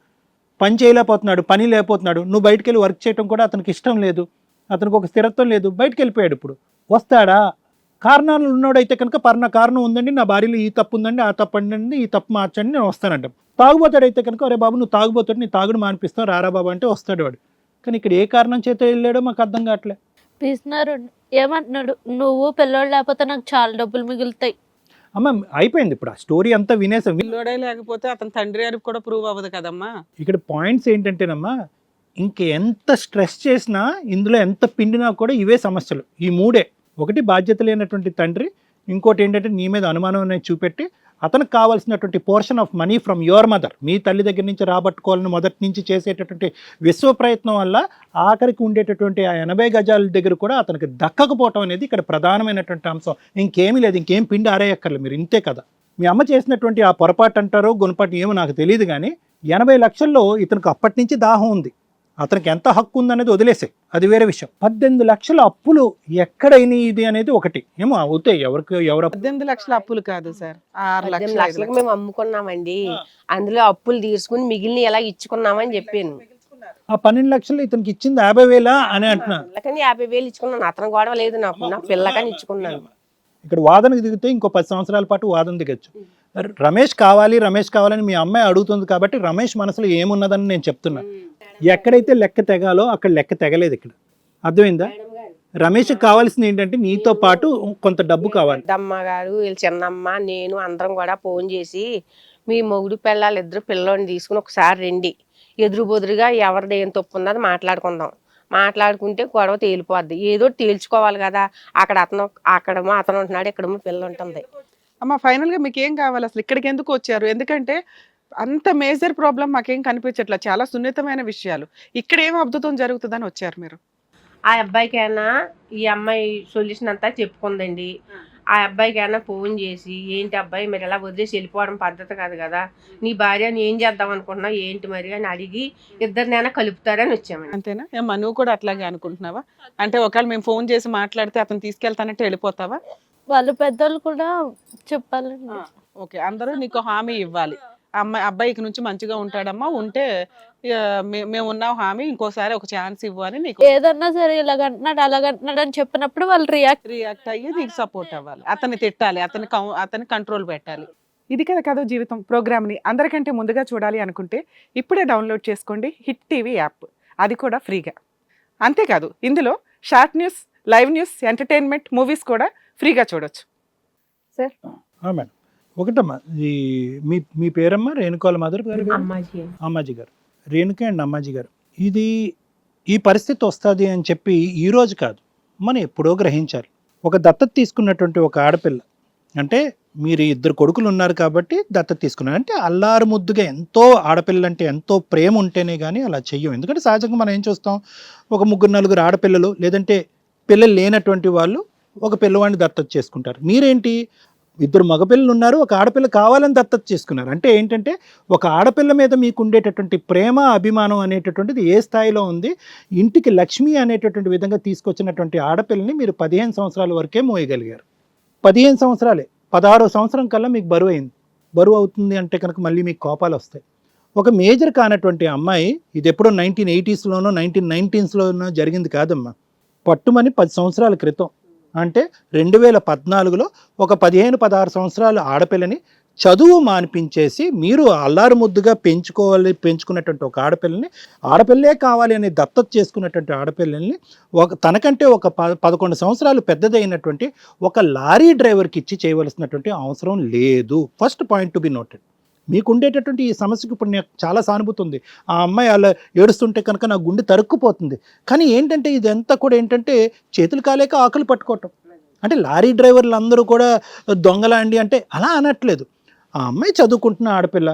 పని చేయలేకపోతున్నాడు, పని లేకపోతున్నాడు. నువ్వు బయటకు వెళ్ళి వర్క్ చేయడం కూడా అతనికి ఇష్టం లేదు, అతనికి ఒక స్థిరత్వం లేదు, బయటకు వెళ్ళిపోయాడు. ఇప్పుడు వస్తాడా? కారణాలు ఉన్నోడైతే కనుక కారణం ఉందండి, నా భార్యలో ఈ తప్పు ఉందండి, ఆ తప్పు అండి, ఈ తప్పు మార్చండి, నేను వస్తానంట. తాగుబోతాడైతే కనుక అరే బాబు నువ్వు తాగుబోతాడు, నీ తాగుడు మానిపిస్తావు రారా బాబు అంటే వస్తాడు వాడు. కానీ ఇక్కడ ఏ కారణం చేత వెళ్ళాడో మాకు అర్థం కావట్లే. పిసినారు ఏమంటున్నాడు, నువ్వు పిల్లోడు లేకపోతే నాకు చాలా డబ్బులు మిగులుతాయి. అమ్మ అయిపోయింది, ఇప్పుడు ఆ స్టోరీ అంతా వినేసాం. పిల్లోడే లేకపోతే అతని తండ్రి అని కూడా ప్రూవ్ అవ్వదు కదమ్మా. ఇక్కడ పాయింట్స్ ఏంటంటేనమ్మా, ఇంకెంత స్ట్రెస్ చేసినా ఇందులో ఎంత పిండినా కూడా ఇవే సమస్యలు. ఈ మూడే, ఒకటి బాధ్యత లేనటువంటి తండ్రి, ఇంకోటి ఏంటంటే నీ మీద అనుమానం అనేది చూపెట్టి అతనికి కావాల్సినటువంటి portion of money from your mother, మీ తల్లి దగ్గర నుంచి రాబట్టుకోవాలని మొదటి నుంచి చేసేటటువంటి విశ్వ ప్రయత్నం వల్ల ఆఖరికి ఉండేటటువంటి ఆ 80 గజాల దగ్గర కూడా అతనికి దక్కకపోవటం అనేది ఇక్కడ ప్రధానమైనటువంటి అంశం. ఇంకేమీ లేదు, ఇంకేం పిండి ఆరేయక్కర్లేదు, మీరు ఇంతే కదా. మీ అమ్మ చేసినటువంటి ఆ పొరపాటు అంటారో గుణపాటు ఏమో నాకు తెలియదు, కానీ 80 లక్షల్లో ఇతనికి అప్పటి నుంచి దాహం ఉంది, అతనికి ఎంత హక్కు ఉందనేది వదిలేసే, అది వేరే విషయం. 18 లక్షల అప్పులు ఎక్కడైనా ఇది అనేది ఒకటి ఏమో అవుతాయి. ఎవరు 18 లక్షల అప్పులు కాదు సార్, 6 18 లక్షలు లక్షలకు మేము అమ్ముకున్నామండి. అందులో అప్పులు తీసుకుని మిగిలిన ఎలా ఇచ్చుకున్నామని చెప్పాను. ఆ 12 లక్షలు ఇతనికి ఇచ్చింది 50,000 అని అంటున్నా. పిల్లకని 50,000 ఇచ్చుకున్నాను. అతను గొడవ లేదు నాకు, నా పిల్లకని ఇచ్చుకున్నాను. ఇక్కడ వాదనకు దిగితే ఇంకో 10 సంవత్సరాల పాటు వాదన దిగచ్చు. రమేష్ కావాలని మీ అమ్మాయి అడుగుతుంది కాబట్టి రమేష్ మనసులో ఏమున్నదని నేను చెప్తున్నా. ఎక్కడైతే లెక్క తెగాలో అక్కడ లెక్క తెగలేదు. ఇక్కడ అర్థమైందా? రమేష్కి కావాల్సింది ఏంటంటే నీతో పాటు కొంత డబ్బు కావాలి. పెద్దమ్మ గారు వీళ్ళ చిన్నమ్మ నేను అందరం కూడా ఫోన్ చేసి మీ మొగుడు పిల్లలు ఇద్దరు పిల్లోని తీసుకుని ఒకసారి రండి, ఎదురు బొదురుగా ఎవరిది ఏం తప్పు ఉందో అది మాట్లాడుకుందాం. మాట్లాడుకుంటే గొడవ తేలిపోద్ది. ఏదో తేల్చుకోవాలి కదా. అక్కడేమో అతను ఉంటున్నాడు, ఇక్కడేమో పిల్ల ఉంటుంది. అమ్మ ఫైనల్ గా మీకు ఏం కావాలి అసలు? ఇక్కడికి ఎందుకు వచ్చారు? ఎందుకంటే అంత మేజర్ ప్రాబ్లం మాకేం కనిపించట్లా, చాలా సున్నితమైన విషయాలు. ఇక్కడ ఏం అద్భుతం జరుగుతుందని వచ్చారు మీరు? ఆ అబ్బాయికైనా ఈ అమ్మాయి సొల్యూషన్ అంతా చెప్పుకుందండి. ఆ అబ్బాయికైనా ఫోన్ చేసి ఏంటి అబ్బాయి మీరు ఎలా వదిలేసి వెళ్ళిపోవడం పద్ధతి కాదు కదా, నీ భార్యని ఏం చేద్దాం అనుకుంటున్నావు ఏంటి మరి అని అడిగి ఇద్దరినైనా కలుపుతారని వచ్చామండి. అంతేనా? ఏమ్మా నువ్వు కూడా అట్లాగే అనుకుంటున్నావా? అంటే ఒకవేళ మేము ఫోన్ చేసి మాట్లాడితే అతను తీసుకెళ్తానంటే వెళ్ళిపోతావా? వాళ్ళు పెద్దోళ్ళు కూడా చెప్పాలండి. ఓకే, అందరూ నీకు హామీ ఇవ్వాలి, అబ్బాయికి నుంచి మంచిగా ఉంటాడమ్మా, ఉంటే మేము ఉన్నాం హామీ, ఇంకోసారి ఒక ఛాన్స్ ఇవ్వాలి నీకు. ఏదన్నా సరే ఇలాగంటున్నాడు అలాగంటున్నాడు అని చెప్పినప్పుడు వాళ్ళు రియాక్ట్ అయ్యి నీకు సపోర్ట్ అవ్వాలి, అతన్ని తిట్టాలి, అతని కంట్రోల్ పెట్టాలి. ఇది కదా జీవితం ప్రోగ్రామ్ని అందరికంటే ముందుగా చూడాలి అనుకుంటే ఇప్పుడే డౌన్లోడ్ చేసుకోండి హిట్ టీవీ యాప్, అది కూడా ఫ్రీగా. అంతేకాదు ఇందులో short news, live news, entertainment, movies కూడా ఫ్రీగా చూడొచ్చు. సార్ మేడం ఒకటమ్మా, మీ పేరమ్మా? రేణుకాల మదర్ గారు? అమ్మాజీ గారు. రేణుక అండ్ అమ్మాజీ గారు, ఇది ఈ పరిస్థితి వస్తుంది అని చెప్పి ఈ రోజు కాదు, మనం ఎప్పుడో గ్రహించాలి. ఒక దత్తత తీసుకున్నటువంటి ఒక ఆడపిల్ల అంటే మీరు 2 కొడుకులు ఉన్నారు కాబట్టి దత్తత తీసుకున్నారు అంటే అల్లారు ముద్దుగా ఎంతో ఆడపిల్ల అంటే ఎంతో ప్రేమ ఉంటేనే కానీ అలా చెయ్యం. ఎందుకంటే సహజంగా మనం ఏం చూస్తాం, ఒక 3-4 ఆడపిల్లలు లేదంటే పిల్లలు లేనటువంటి వాళ్ళు ఒక పిల్లవాడిని దత్తత చేసుకుంటారు. మీరేంటి 2 మగపిల్లలు ఉన్నారు, ఒక ఆడపిల్ల కావాలని దత్తత చేసుకున్నారు. అంటే ఏంటంటే ఒక ఆడపిల్ల మీద మీకు ఉండేటటువంటి ప్రేమ అభిమానం అనేటటువంటిది ఏ స్థాయిలో ఉంది. ఇంటికి లక్ష్మి అనేటటువంటి విధంగా తీసుకొచ్చినటువంటి ఆడపిల్లని మీరు 15 సంవత్సరాల వరకే మోయగలిగారు. 15 సంవత్సరాలే, 16వ సంవత్సరం కల్లా మీకు బరువు అయింది. బరువు అవుతుంది అంటే కనుక మళ్ళీ మీకు కోపాలు వస్తాయి. ఒక మేజర్ కానటువంటి అమ్మాయి, ఇది ఎప్పుడో 1980sలోనో 1990sలోనో జరిగింది కాదమ్మా, పట్టుమని 10 సంవత్సరాల క్రితం. అంటే 2014లో ఒక 15-16 సంవత్సరాల ఆడపిల్లని చదువు మానిపించేసి మీరు అల్లారు ముద్దుగా పెంచుకున్నటువంటి ఒక ఆడపిల్లే కావాలి అని దత్తత చేసుకున్నటువంటి ఆడపిల్లల్ని తనకంటే ఒక 11 సంవత్సరాలు పెద్దదైనటువంటి ఒక లారీ డ్రైవర్కి ఇచ్చి చేయవలసినటువంటి అవసరం లేదు. First point to be noted. మీకు ఉండేటటువంటి ఈ సమస్యకు ఇప్పుడు నాకు చాలా సానుభూతి ఉంది. ఆ అమ్మాయి అలా ఏడుస్తుంటే కనుక నా గుండె తరుక్కుపోతుంది. కానీ ఏంటంటే ఇదంతా కూడా ఏంటంటే చేతులు కాలేక ఆకులు పట్టుకోవటం. అంటే లారీ డ్రైవర్లు అందరూ కూడా దొంగలా అండి అంటే అలా అనట్లేదు. ఆ అమ్మాయి చదువుకుంటున్న ఆడపిల్ల,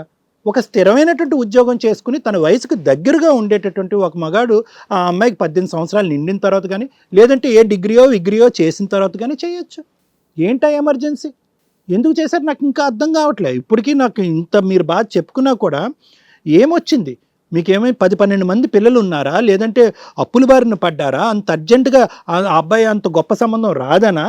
ఒక స్థిరమైనటువంటి ఉద్యోగం చేసుకుని తన వయసుకు దగ్గరగా ఉండేటటువంటి ఒక మగాడు ఆ అమ్మాయికి 18 సంవత్సరాలు నిండిన తర్వాత కానీ లేదంటే ఏ విగ్రీయో చేసిన తర్వాత కానీ చేయొచ్చు. ఏంటా ఎమర్జెన్సీ? ఎందుకు చేశారు నాకు ఇంకా అర్థం కావట్లేదు. ఇప్పటికీ నాకు ఇంత మీరు బాగా చెప్పుకున్నా కూడా ఏమొచ్చింది? మీకేమైనా 10-12 మంది పిల్లలు ఉన్నారా, లేదంటే అప్పుల బారిన పడ్డారా, అంత అర్జెంటుగా ఆ అబ్బాయి అంత గొప్ప సంబంధం రాదనా,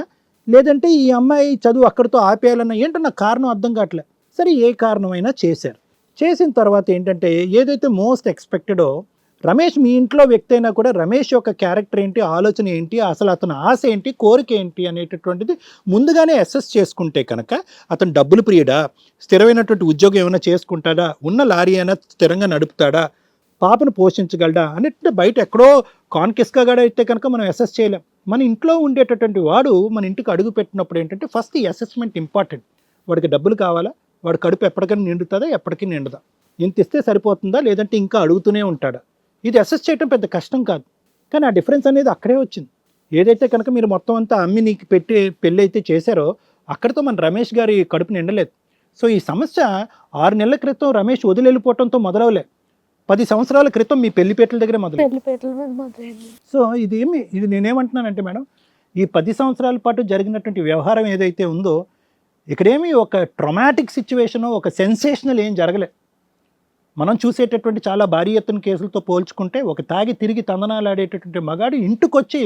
లేదంటే ఈ అమ్మాయి చదువు అక్కడితో ఆపేయాలన్నా, ఏంటో నాకు కారణం అర్థం కావట్లేదు. సరే ఏ కారణమైనా చేశారు. చేసిన తర్వాత ఏంటంటే ఏదైతే మోస్ట్ ఎక్స్పెక్టెడో రమేష్ మీ ఇంట్లో వ్యక్తి అయినా కూడా రమేష్ యొక్క క్యారెక్టర్ ఏంటి, ఆలోచన ఏంటి, అసలు అతని ఆశ ఏంటి, కోరిక ఏంటి అనేటటువంటిది ముందుగానే అసెస్ చేసుకుంటే కనుక అతను డబ్బులు ప్రియుడా, స్థిరమైనటువంటి ఉద్యోగం ఏమైనా చేసుకుంటాడా, ఉన్న లారీ అయినా స్థిరంగా నడుపుతాడా, పాపను పోషించగలడా అన్నట్టు బయట ఎక్కడో కాన్కెస్గా కూడా అయితే కనుక మనం అసెస్ చేయలేం. మన ఇంట్లో ఉండేటటువంటి వాడు మన ఇంటికి అడుగు పెట్టినప్పుడు ఏంటంటే ఫస్ట్ ఈ అసెస్మెంట్ ఇంపార్టెంట్. వాడికి డబ్బులు కావాలా, వాడి కడుపు ఎప్పటికైనా నిండుతుందా, ఎప్పటికీ నిండదా, ఇంత ఇస్తే సరిపోతుందా, లేదంటే ఇంకా అడుగుతూనే ఉంటాడా, ఇది అసెస్ చేయడం పెద్ద కష్టం కాదు. కానీ ఆ డిఫరెన్స్ అనేది అక్కడే వచ్చింది. ఏదైతే కనుక మీరు మొత్తం అంతా అమ్మి నీకు పెట్టి పెళ్ళి అయితే చేశారో అక్కడితో మన రమేష్ గారి కడుపు నిండలేదు. సో ఈ సమస్య 6 నెలల క్రితం రమేష్ వదిలిపోవడంతో మొదలవలే, 10 సంవత్సరాల క్రితం మీ పెళ్లిపేటల దగ్గర మొదలు. పెళ్లిపేటల మీద మొదలైంది. సో ఇది నేనేమంటున్నానంటే మేడం, ఈ 10 సంవత్సరాల పాటు జరిగినటువంటి వ్యవహారం ఏదైతే ఉందో ఇక్కడేమి ఒక ట్రొమాటిక్ సిచ్యువేషను, ఒక సెన్సేషనల్ ఏం జరగలే. మనం చూసేటటువంటి చాలా భారీ ఎత్తున కేసులతో పోల్చుకుంటే ఒక తాగి తిరిగి తందనాలాడేటటువంటి మగాడు ఇంటికొచ్చి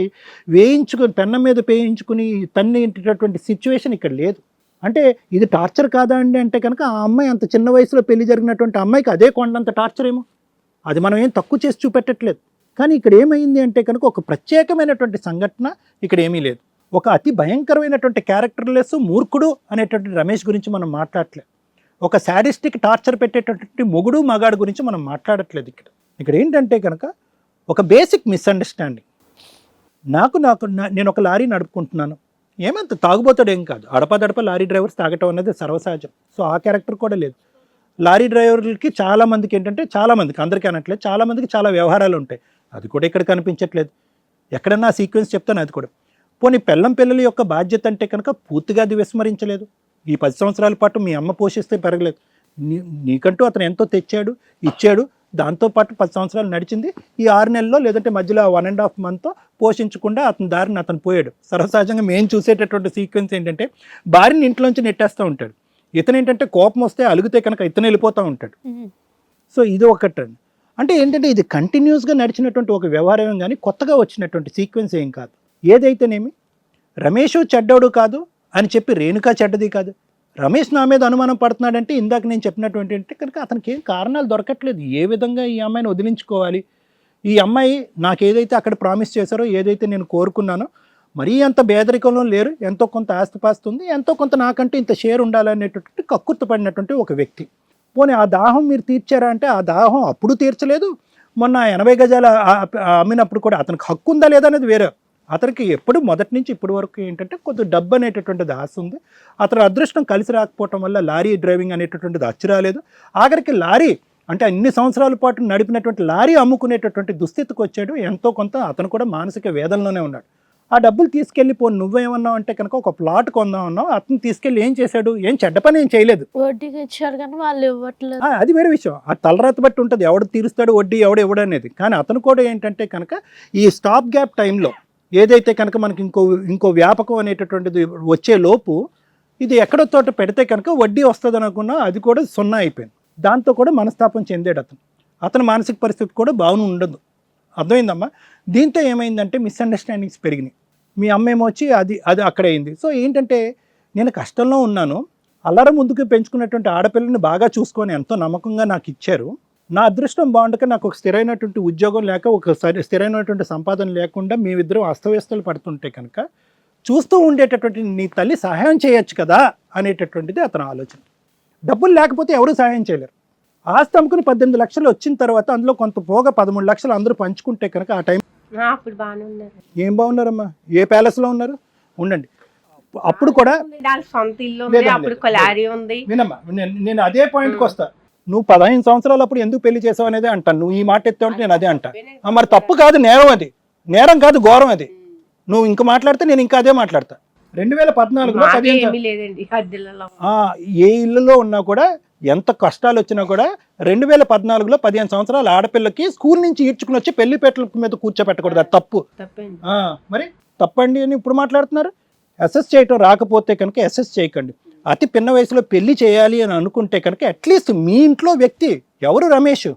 వేయించుకుని పెన్నం మీద వేయించుకుని తన్నేటటువంటి సిచ్యువేషన్ ఇక్కడ లేదు. అంటే ఇది టార్చర్ కాదా అండి అంటే కనుక ఆ అమ్మాయి అంత చిన్న వయసులో పెళ్లి జరిగినటువంటి అమ్మాయికి అదే కొండంత టార్చర్ ఏమో, అది మనం ఏం తక్కువ చేసి చూపెట్టట్లేదు. కానీ ఇక్కడ ఏమైంది అంటే కనుక ఒక ప్రత్యేకమైనటువంటి సంఘటన ఇక్కడ ఏమీ లేదు. ఒక అతి భయంకరమైనటువంటి క్యారెక్టర్లెస్ మూర్ఖుడు అనేటువంటి రమేష్ గురించి మనం మాట్లాడట్లేదు. ఒక శాడిస్టిక్ టార్చర్ పెట్టేటటువంటి మొగుడు మగాడు గురించి మనం మాట్లాడట్లేదు. ఇక్కడ ఏంటంటే కనుక ఒక బేసిక్ మిస్అండర్స్టాండింగ్. నేను ఒక లారీ నడుపుకుంటున్నాను, ఏమంత తాగుబోతాడు ఏం కాదు, అడపదడప లారీ డ్రైవర్స్ తాగటం అనేది సర్వసహజం. సో ఆ క్యారెక్టర్ కూడా లేదు. లారీ డ్రైవర్లకి చాలామందికి ఏంటంటే, చాలామందికి, అందరికీ అనట్లేదు, చాలామందికి చాలా వ్యవహారాలు ఉంటాయి. అది కూడా ఇక్కడ కనిపించట్లేదు. ఎక్కడన్నా సీక్వెన్స్ చెప్తాను అది కూడా. పోనీ పిల్లల యొక్క బాధ్యత అంటే కనుక పూర్తిగా అది విస్మరించలేదు. ఈ 10 సంవత్సరాల పాటు మీ అమ్మ పోషిస్తే పెరగలేదు, నీకంటూ అతను ఎంతో తెచ్చాడు, ఇచ్చాడు, దాంతోపాటు 10 సంవత్సరాలు నడిచింది. ఈ 6 నెలల్లో లేదంటే మధ్యలో 1.5 మంత్తో పోషించకుండా అతని దారిని అతను పోయాడు. సర్వసహజంగా మేము చూసేటటువంటి సీక్వెన్స్ ఏంటంటే భార్యని ఇంట్లోంచి నెట్టేస్తూ ఉంటాడు. ఇతను ఏంటంటే కోపం వస్తే అలిగితే కనుక ఇతను వెళ్ళిపోతూ ఉంటాడు. సో ఇది ఒకటండి. అంటే ఏంటంటే ఇది కంటిన్యూస్గా నడిచినటువంటి ఒక వ్యవహారం కానీ కొత్తగా వచ్చినటువంటి సీక్వెన్స్ ఏం కాదు. ఏదైతేనేమి రమేష్ చెడ్డోడు కాదు అని చెప్పి రేణుకా చెడ్డది కాదు. రమేష్ నా మీద అనుమానం పడుతున్నాడంటే ఇందాక నేను చెప్పినటువంటి అంటే కనుక అతనికి ఏం కారణాలు దొరకట్లేదు. ఏ విధంగా ఈ అమ్మాయిని వదిలించుకోవాలి, ఈ అమ్మాయి నాకు ఏదైతే అక్కడ ప్రామిస్ చేశారో, ఏదైతే నేను కోరుకున్నానో, మరీ అంత పేదరికంలో లేరు, ఎంతో కొంత ఆస్తిపాస్తి ఉంది, ఎంతో కొంత నాకంటే ఇంత షేర్ ఉండాలనేటటువంటి కక్కుర్తపడినటువంటి ఒక వ్యక్తి. పోనీ ఆ దాహం మీరు తీర్చారా అంటే ఆ దాహం అప్పుడు తీర్చలేదు. మొన్న 80 గజాలు అమ్మినప్పుడు కూడా అతనికి హక్కు ఉందా లేదా అనేది వేరే. అతనికి ఎప్పుడు మొదటి నుంచి ఇప్పటి వరకు ఏంటంటే కొద్ది డబ్బు అనేటటువంటిది ఆశ ఉంది. అతను అదృష్టం కలిసి రాకపోవటం వల్ల లారీ డ్రైవింగ్ అనేటటువంటిది అచ్చి రాలేదు. ఆఖరికి లారీ అంటే అన్ని సంవత్సరాల పాటు నడిపినటువంటి లారీ అమ్ముకునేటటువంటి దుస్థితికి వచ్చాడు. ఎంతో కొంత అతను కూడా మానసిక వేదనలోనే ఉన్నాడు. ఆ డబ్బులు తీసుకెళ్ళి పోను నువ్వేమన్నావు అంటే కనుక ఒక ప్లాట్ కొందాం అన్నావు. అతను తీసుకెళ్ళి ఏం చేశాడు, ఏం చెడ్డ పని ఏం చేయలేదు. వడ్డీకి ఇచ్చారు కానీ వాళ్ళు ఇవ్వట్లేదు. అది వేరే విషయం. ఆ తలరాత బట్టి ఉంటుంది, ఎవడు తీరుస్తాడు వడ్డీ, ఎవడు ఇవ్వడు అనేది. కానీ అతను కూడా ఏంటంటే కనుక ఈ స్టాప్ గ్యాప్ టైంలో ఏదైతే కనుక మనకి ఇంకో వ్యాపకం అనేటటువంటిది వచ్చే లోపు ఇది ఎక్కడో తోట పెడితే కనుక వడ్డీ వస్తుంది అనుకున్నా, అది కూడా 0 అయిపోయింది. దాంతో కూడా మనస్తాపం చెందాడు అతను మానసిక పరిస్థితి కూడా బాగుండి ఉండదు. అర్థమైందమ్మా? దీంతో ఏమైందంటే మిస్అండర్స్టాండింగ్స్ పెరిగినాయి. మీ అమ్మ ఏమో వచ్చి అది అక్కడ అయింది. సో ఏంటంటే నేను కష్టంలో ఉన్నాను, అల్లర ముందుకు పెంచుకున్నటువంటి ఆడపిల్లని బాగా చూసుకొని ఎంతో నమ్మకంగా నాకు ఇచ్చారు. నా అదృష్టం బాగుండక నాకు ఒక స్థిరమైనటువంటి ఉద్యోగం లేక ఒక స్థిరమైనటువంటి సంపాదన లేకుండా మేమిద్దరం అస్తవ్యస్తలు పడుతుంటే కనుక చూస్తూ ఉండేటటువంటి నీ తల్లి సహాయం చేయొచ్చు కదా అనేటటువంటిది అతని ఆలోచన. డబ్బులు లేకపోతే ఎవరు సహాయం చేయలేరు. ఆస్తి అమ్ముకుని 18 లక్షలు వచ్చిన తర్వాత అందులో కొంత పోగా 13 లక్షలు అందరూ పంచుకుంటే కనుక ఆ టైం అప్పుడు బాగానే ఉన్నారు. ఏం బాగున్నారమ్మా? ఏ ప్యాలెస్లో ఉన్నారు? ఉండండి. అప్పుడు కూడా సొంత ఇల్లు ఉంది, అప్పుడు లారీ ఉంది. వినమ్మా, నేను అదే పాయింట్కి వస్తా. నువ్వు 15 సంవత్సరాలు అప్పుడు ఎందుకు పెళ్లి చేసావు అనేది అంటాను. నువ్వు ఈ మాట ఎత్తావు అంటే నేను అదే అంటా. మరి తప్పు కాదు, నేరం. అది నేరం కాదు, ఘోరం. అది నువ్వు ఇంకా మాట్లాడితే నేను ఇంకా అదే మాట్లాడతా. 2014లో ఏ ఇళ్ళలో ఉన్నా కూడా ఎంత కష్టాలు వచ్చినా కూడా 2014లో 15 సంవత్సరాల ఆడపిల్లకి స్కూల్ నుంచి ఈడ్చుకుని వచ్చి పెళ్లిపేటల మీద కూర్చోపెట్టకూడదు. అది తప్పు. మరి తప్పండి అని ఇప్పుడు మాట్లాడుతున్నారు. అసెస్ చేయటం రాకపోతే కనుక అసెస్ చేయకండి. అతి పిన్న వయసులో పెళ్లి చేయాలి అని అనుకుంటే కనుక అట్లీస్ట్ మీ ఇంట్లో వ్యక్తి ఎవరు, రమేష్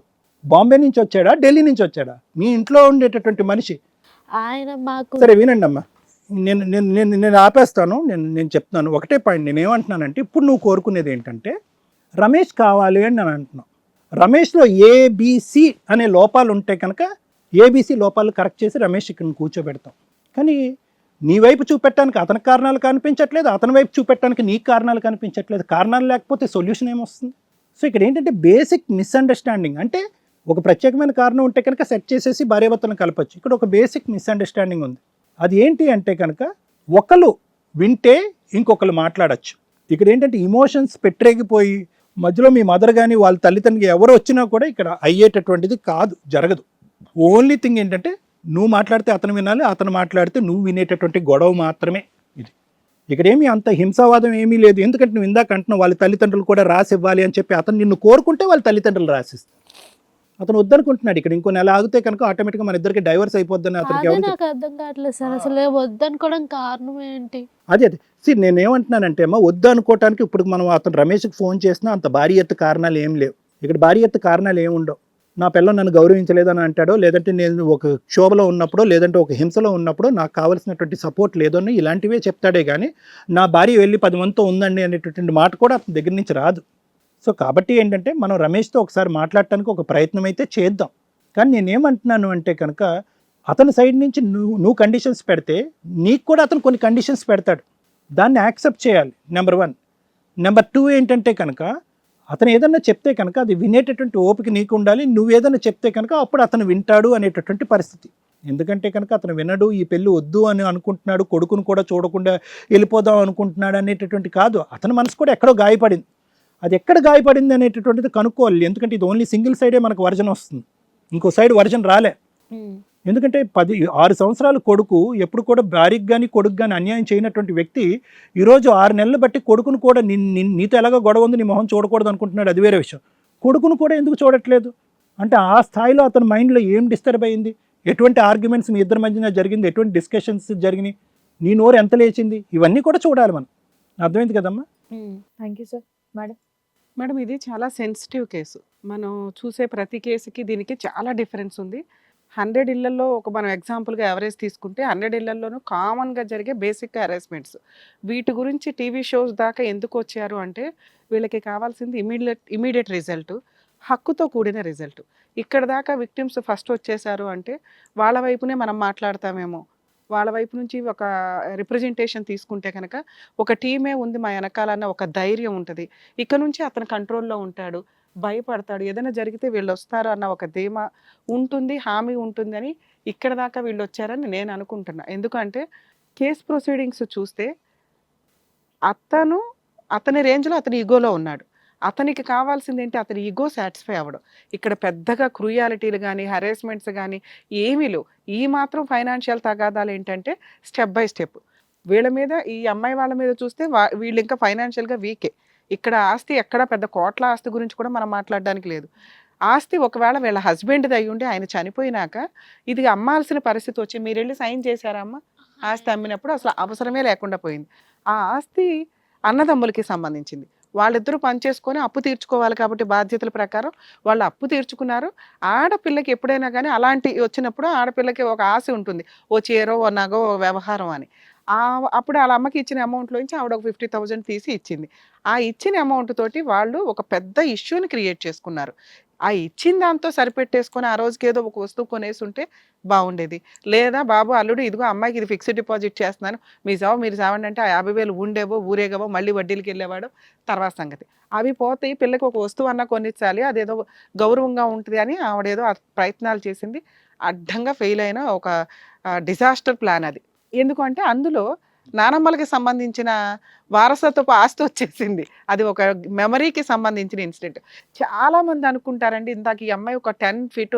బాంబే నుంచి వచ్చాడా, ఢిల్లీ నుంచి వచ్చాడా, మీ ఇంట్లో ఉండేటటువంటి మనిషి ఆయన మాకు. సరే వినండి అమ్మా, నేను ఆపేస్తాను. నేను చెప్తున్నాను ఒకటే పాయింట్. నేను ఏమంటున్నానంటే ఇప్పుడు నువ్వు కోరుకునేది ఏంటంటే రమేష్ కావాలి అని నేను అంటున్నాను. రమేష్లో ఏబిసి అనే లోపాలు ఉంటే కనుక ఏబిసి లోపాలు కరెక్ట్ చేసి రమేష్ ఇక్కడ కూర్చోబెడతాం. కానీ నీ వైపు చూపెట్టడానికి అతనికి కారణాలు కనిపించట్లేదు, అతని వైపు చూపెట్టడానికి నీకు కారణాలు కనిపించట్లేదు. కారణాలు లేకపోతే సొల్యూషన్ ఏమొస్తుంది? సో ఇక్కడ ఏంటంటే బేసిక్ మిస్అండర్స్టాండింగ్. అంటే ఒక ప్రత్యేకమైన కారణం ఉంటే కనుక సెట్ చేసేసి భార్యాభర్తలను కలపచ్చు. ఇక్కడ ఒక బేసిక్ మిస్అండర్స్టాండింగ్ ఉంది. అది ఏంటి అంటే కనుక ఒకరు వింటే ఇంకొకరు మాట్లాడచ్చు. ఇక్కడ ఏంటంటే ఇమోషన్స్ పెట్టరేగిపోయి మధ్యలో మీ మదర్ కానీ వాళ్ళ తల్లిదండ్రులు ఎవరు వచ్చినా కూడా ఇక్కడ అయ్యేటటువంటిది కాదు, జరగదు. ఓన్లీ థింగ్ ఏంటంటే నువ్వు మాట్లాడితే అతను వినాలి, అతను మాట్లాడితే నువ్వు వినేటటువంటి గొడవ మాత్రమే ఇది. ఇక్కడ ఏమీ అంత హింసావాదం ఏమీ లేదు. ఎందుకంటే నువ్వు ఇందాక అంటున్నావు వాళ్ళ తల్లిదండ్రులు కూడా రాసి ఇవ్వాలి అని చెప్పి అతను నిన్ను కోరుకుంటే వాళ్ళ తల్లిదండ్రులు రాసిస్తారు. అతను వద్దనుకుంటున్నాడు. ఇక్కడ ఇంకో నెల ఆగితే కనుక ఆటోమేటిక్గా మన ఇద్దరికి డైవర్స్ అయిపోద్దని అతనికి అదే ఎవరు నాకు అర్థం కావట్లేదు సార్, అసలు వద్దనుకోవడం కారణం ఏంటి? అదే నేనేమంటున్నానంటే అమ్మా, వద్దు అనుకోవటానికి ఇప్పుడు మనం అతను రమేష్కి ఫోన్ చేసినా అంత భారీ ఎత్తు కారణాలు ఏం లేవు. ఇక్కడ భారీ ఎత్తు కారణాలు ఏమి ఉండవు. నా పిల్లలు నన్ను గౌరవించలేదని అంటాడో, లేదంటే నేను ఒక క్షోభలో ఉన్నప్పుడో, లేదంటే ఒక హింసలో ఉన్నప్పుడో నాకు కావాల్సినటువంటి సపోర్ట్ లేదని ఇలాంటివే చెప్తాడే కానీ నా భార్య వెళ్ళి 10 మందితో ఉందండి అనేటటువంటి మాట కూడా అతని దగ్గర నుంచి రాదు. సో కాబట్టి ఏంటంటే మనం రమేష్తో ఒకసారి మాట్లాడటానికి ఒక ప్రయత్నం అయితే చేద్దాం. కానీ నేనేమంటున్నాను అంటే కనుక అతని సైడ్ నుంచి నువ్వు కండిషన్స్ పెడితే నీకు కూడా అతను కొన్ని కండిషన్స్ పెడతాడు. దాన్ని యాక్సెప్ట్ చేయాలి, నెంబర్ 1. నెంబర్ 2 ఏంటంటే కనుక అతను ఏదన్నా చెప్తే కనుక అది వినేటటువంటి ఓపిక నీకు ఉండాలి. నువ్వు ఏదన్నా చెప్తే కనుక అప్పుడు అతను వింటాడు అనేటటువంటి పరిస్థితి. ఎందుకంటే కనుక అతను వినడు, ఈ పెళ్ళి వద్దు అని అనుకుంటున్నాడు, కొడుకును కూడా చూడకుండా వెళ్ళిపోదాం అనుకుంటున్నాడు అనేటటువంటి కాదు. అతని మనసు కూడా ఎక్కడో గాయపడింది. అది ఎక్కడ గాయపడింది అనేటటువంటిది కనుక్కోవాలి. ఎందుకంటే ఇది ఓన్లీ సింగిల్ సైడే మనకు వర్జన్ వస్తుంది, ఇంకో సైడ్ వర్జన్ రాలే. ఎందుకంటే 6 సంవత్సరాలు కొడుకు ఎప్పుడు కూడా భార్యకి కానీ కొడుకు కానీ అన్యాయం చేయనటువంటి వ్యక్తి ఈరోజు 6 నెలలు బట్టి కొడుకును కూడా నీతో ఎలాగో గొడవ ఉంది, నీ మొహం చూడకూడదు అనుకుంటున్నాడు, అది వేరే విషయం. కొడుకును కూడా ఎందుకు చూడట్లేదు అంటే ఆ స్థాయిలో అతని మైండ్లో ఏం డిస్టర్బ్ అయింది, ఎటువంటి ఆర్గ్యుమెంట్స్ మీ ఇద్దరి మధ్యన జరిగింది, ఎటువంటి డిస్కషన్స్ జరిగినాయి, నీ నోరు ఎంత లేచింది, ఇవన్నీ కూడా చూడాలి మనం. అర్థమైంది కదమ్మా? Thank you sir. మేడం ఇది చాలా సెన్సిటివ్ కేసు. మనం చూసే ప్రతి కేసుకి దీనికి చాలా డిఫరెన్స్ ఉంది. 100 ఇళ్లలో ఒక మనం ఎగ్జాంపుల్గా ఎవరేజ్ తీసుకుంటే 100 ఇళ్లలోనూ కామన్గా జరిగే బేసిక్ హెరాస్మెంట్స్. వీటి గురించి టీవీ షోస్ దాకా ఎందుకు వచ్చారు అంటే వీళ్ళకి కావాల్సింది ఇమీడియట్ రిజల్ట్, హక్కుతో కూడిన రిజల్ట్. ఇక్కడ దాకా విక్టిమ్స్ ఫస్ట్ వచ్చేసారు అంటే వాళ్ళ వైపునే మనం మాట్లాడతామేమో, వాళ్ళ వైపు నుంచి ఒక రిప్రజెంటేషన్ తీసుకుంటే కనుక ఒక టీమే ఉంది మా వెనకాలన్న ఒక ధైర్యం ఉంటుంది. ఇక్కడ నుంచి అతను కంట్రోల్లో ఉంటాడు, భయపడతాడు, ఏదైనా జరిగితే వీళ్ళు వస్తారు అన్న ఒక ధీమా ఉంటుంది, హామీ ఉంటుందని ఇక్కడ దాకా వీళ్ళు వచ్చారని నేను అనుకుంటున్నా. ఎందుకంటే కేస్ ప్రొసీడింగ్స్ చూస్తే అతని రేంజ్లో అతని ఈగోలో ఉన్నాడు. అతనికి కావాల్సింది ఏంటి, అతని ఈగో సాటిస్ఫై అవ్వడం. ఇక్కడ పెద్దగా క్రూయాలిటీలు కానీ హెరాస్మెంట్స్ కానీ ఏమీ లేవు. ఈ మాత్రం ఫైనాన్షియల్ తగాదాలు ఏంటంటే స్టెప్ బై స్టెప్ వీళ్ళ మీద, ఈ అమ్మాయి వాళ్ళ మీద చూస్తే వీళ్ళు ఇంకా ఫైనాన్షియల్గా వీకే. ఇక్కడ ఆస్తి ఎక్కడ పెద్ద కోట్ల ఆస్తి గురించి కూడా మనం మాట్లాడడానికి లేదు. ఆస్తి ఒకవేళ వీళ్ళ హస్బెండ్ది అయ్యి ఉండి ఆయన చనిపోయినాక ఇది అమ్మాల్సిన పరిస్థితి వచ్చి మీరు వెళ్ళి సైన్ చేశారా అమ్మ? ఆస్తి అమ్మినప్పుడు అసలు అవసరమే లేకుండా పోయింది. ఆ ఆస్తి అన్నదమ్ములకి సంబంధించింది. వాళ్ళిద్దరూ పనిచేసుకొని అప్పు తీర్చుకోవాలి కాబట్టి బాధ్యతల ప్రకారం వాళ్ళు అప్పు తీర్చుకున్నారు. ఆడపిల్లకి ఎప్పుడైనా కానీ అలాంటి వచ్చినప్పుడు ఆడపిల్లకి ఒక ఆశ ఉంటుంది, ఓ చీరో ఓ నగో ఓ వ్యవహారం అని. అప్పుడు వాళ్ళ అమ్మకి ఇచ్చిన అమౌంట్లోంచి ఆవిడ ఒక 50,000 తీసి ఇచ్చింది. ఆ ఇచ్చిన అమౌంట్ తోటి వాళ్ళు ఒక పెద్ద ఇష్యూని క్రియేట్ చేసుకున్నారు. ఆ ఇచ్చిన దాంతో సరిపెట్టేసుకొని ఆ రోజుకి ఏదో ఒక వస్తువు కొనేసి ఉంటే బాగుండేది. లేదా బాబు అల్లుడు ఇదిగో అమ్మాయికి ఇది ఫిక్స్డ్ డిపాజిట్ చేస్తున్నాను, మీరు చావండి అంటే ఆ 50,000 ఉండేవో ఊరేగవో మళ్ళీ వడ్డీలకి వెళ్ళేవాడు, తర్వాత సంగతి. అవి పోతే పిల్లకి ఒక వస్తువు అన్నా కొనిచ్చాలి, అదేదో గౌరవంగా ఉంటుంది అని ఆవిడేదో ప్రయత్నాలు చేసింది. అడ్డంగా ఫెయిల్ అయిన ఒక డిజాస్టర్ ప్లాన్ అది. ఎందుకంటే అందులో నానమ్మలకి సంబంధించిన వారసత్వపు ఆస్తి వచ్చేసింది. అది ఒక మెమరీకి సంబంధించిన ఇన్సిడెంట్. చాలామంది అనుకుంటారండి, ఇందాక ఈ అమ్మాయి ఒక 10 to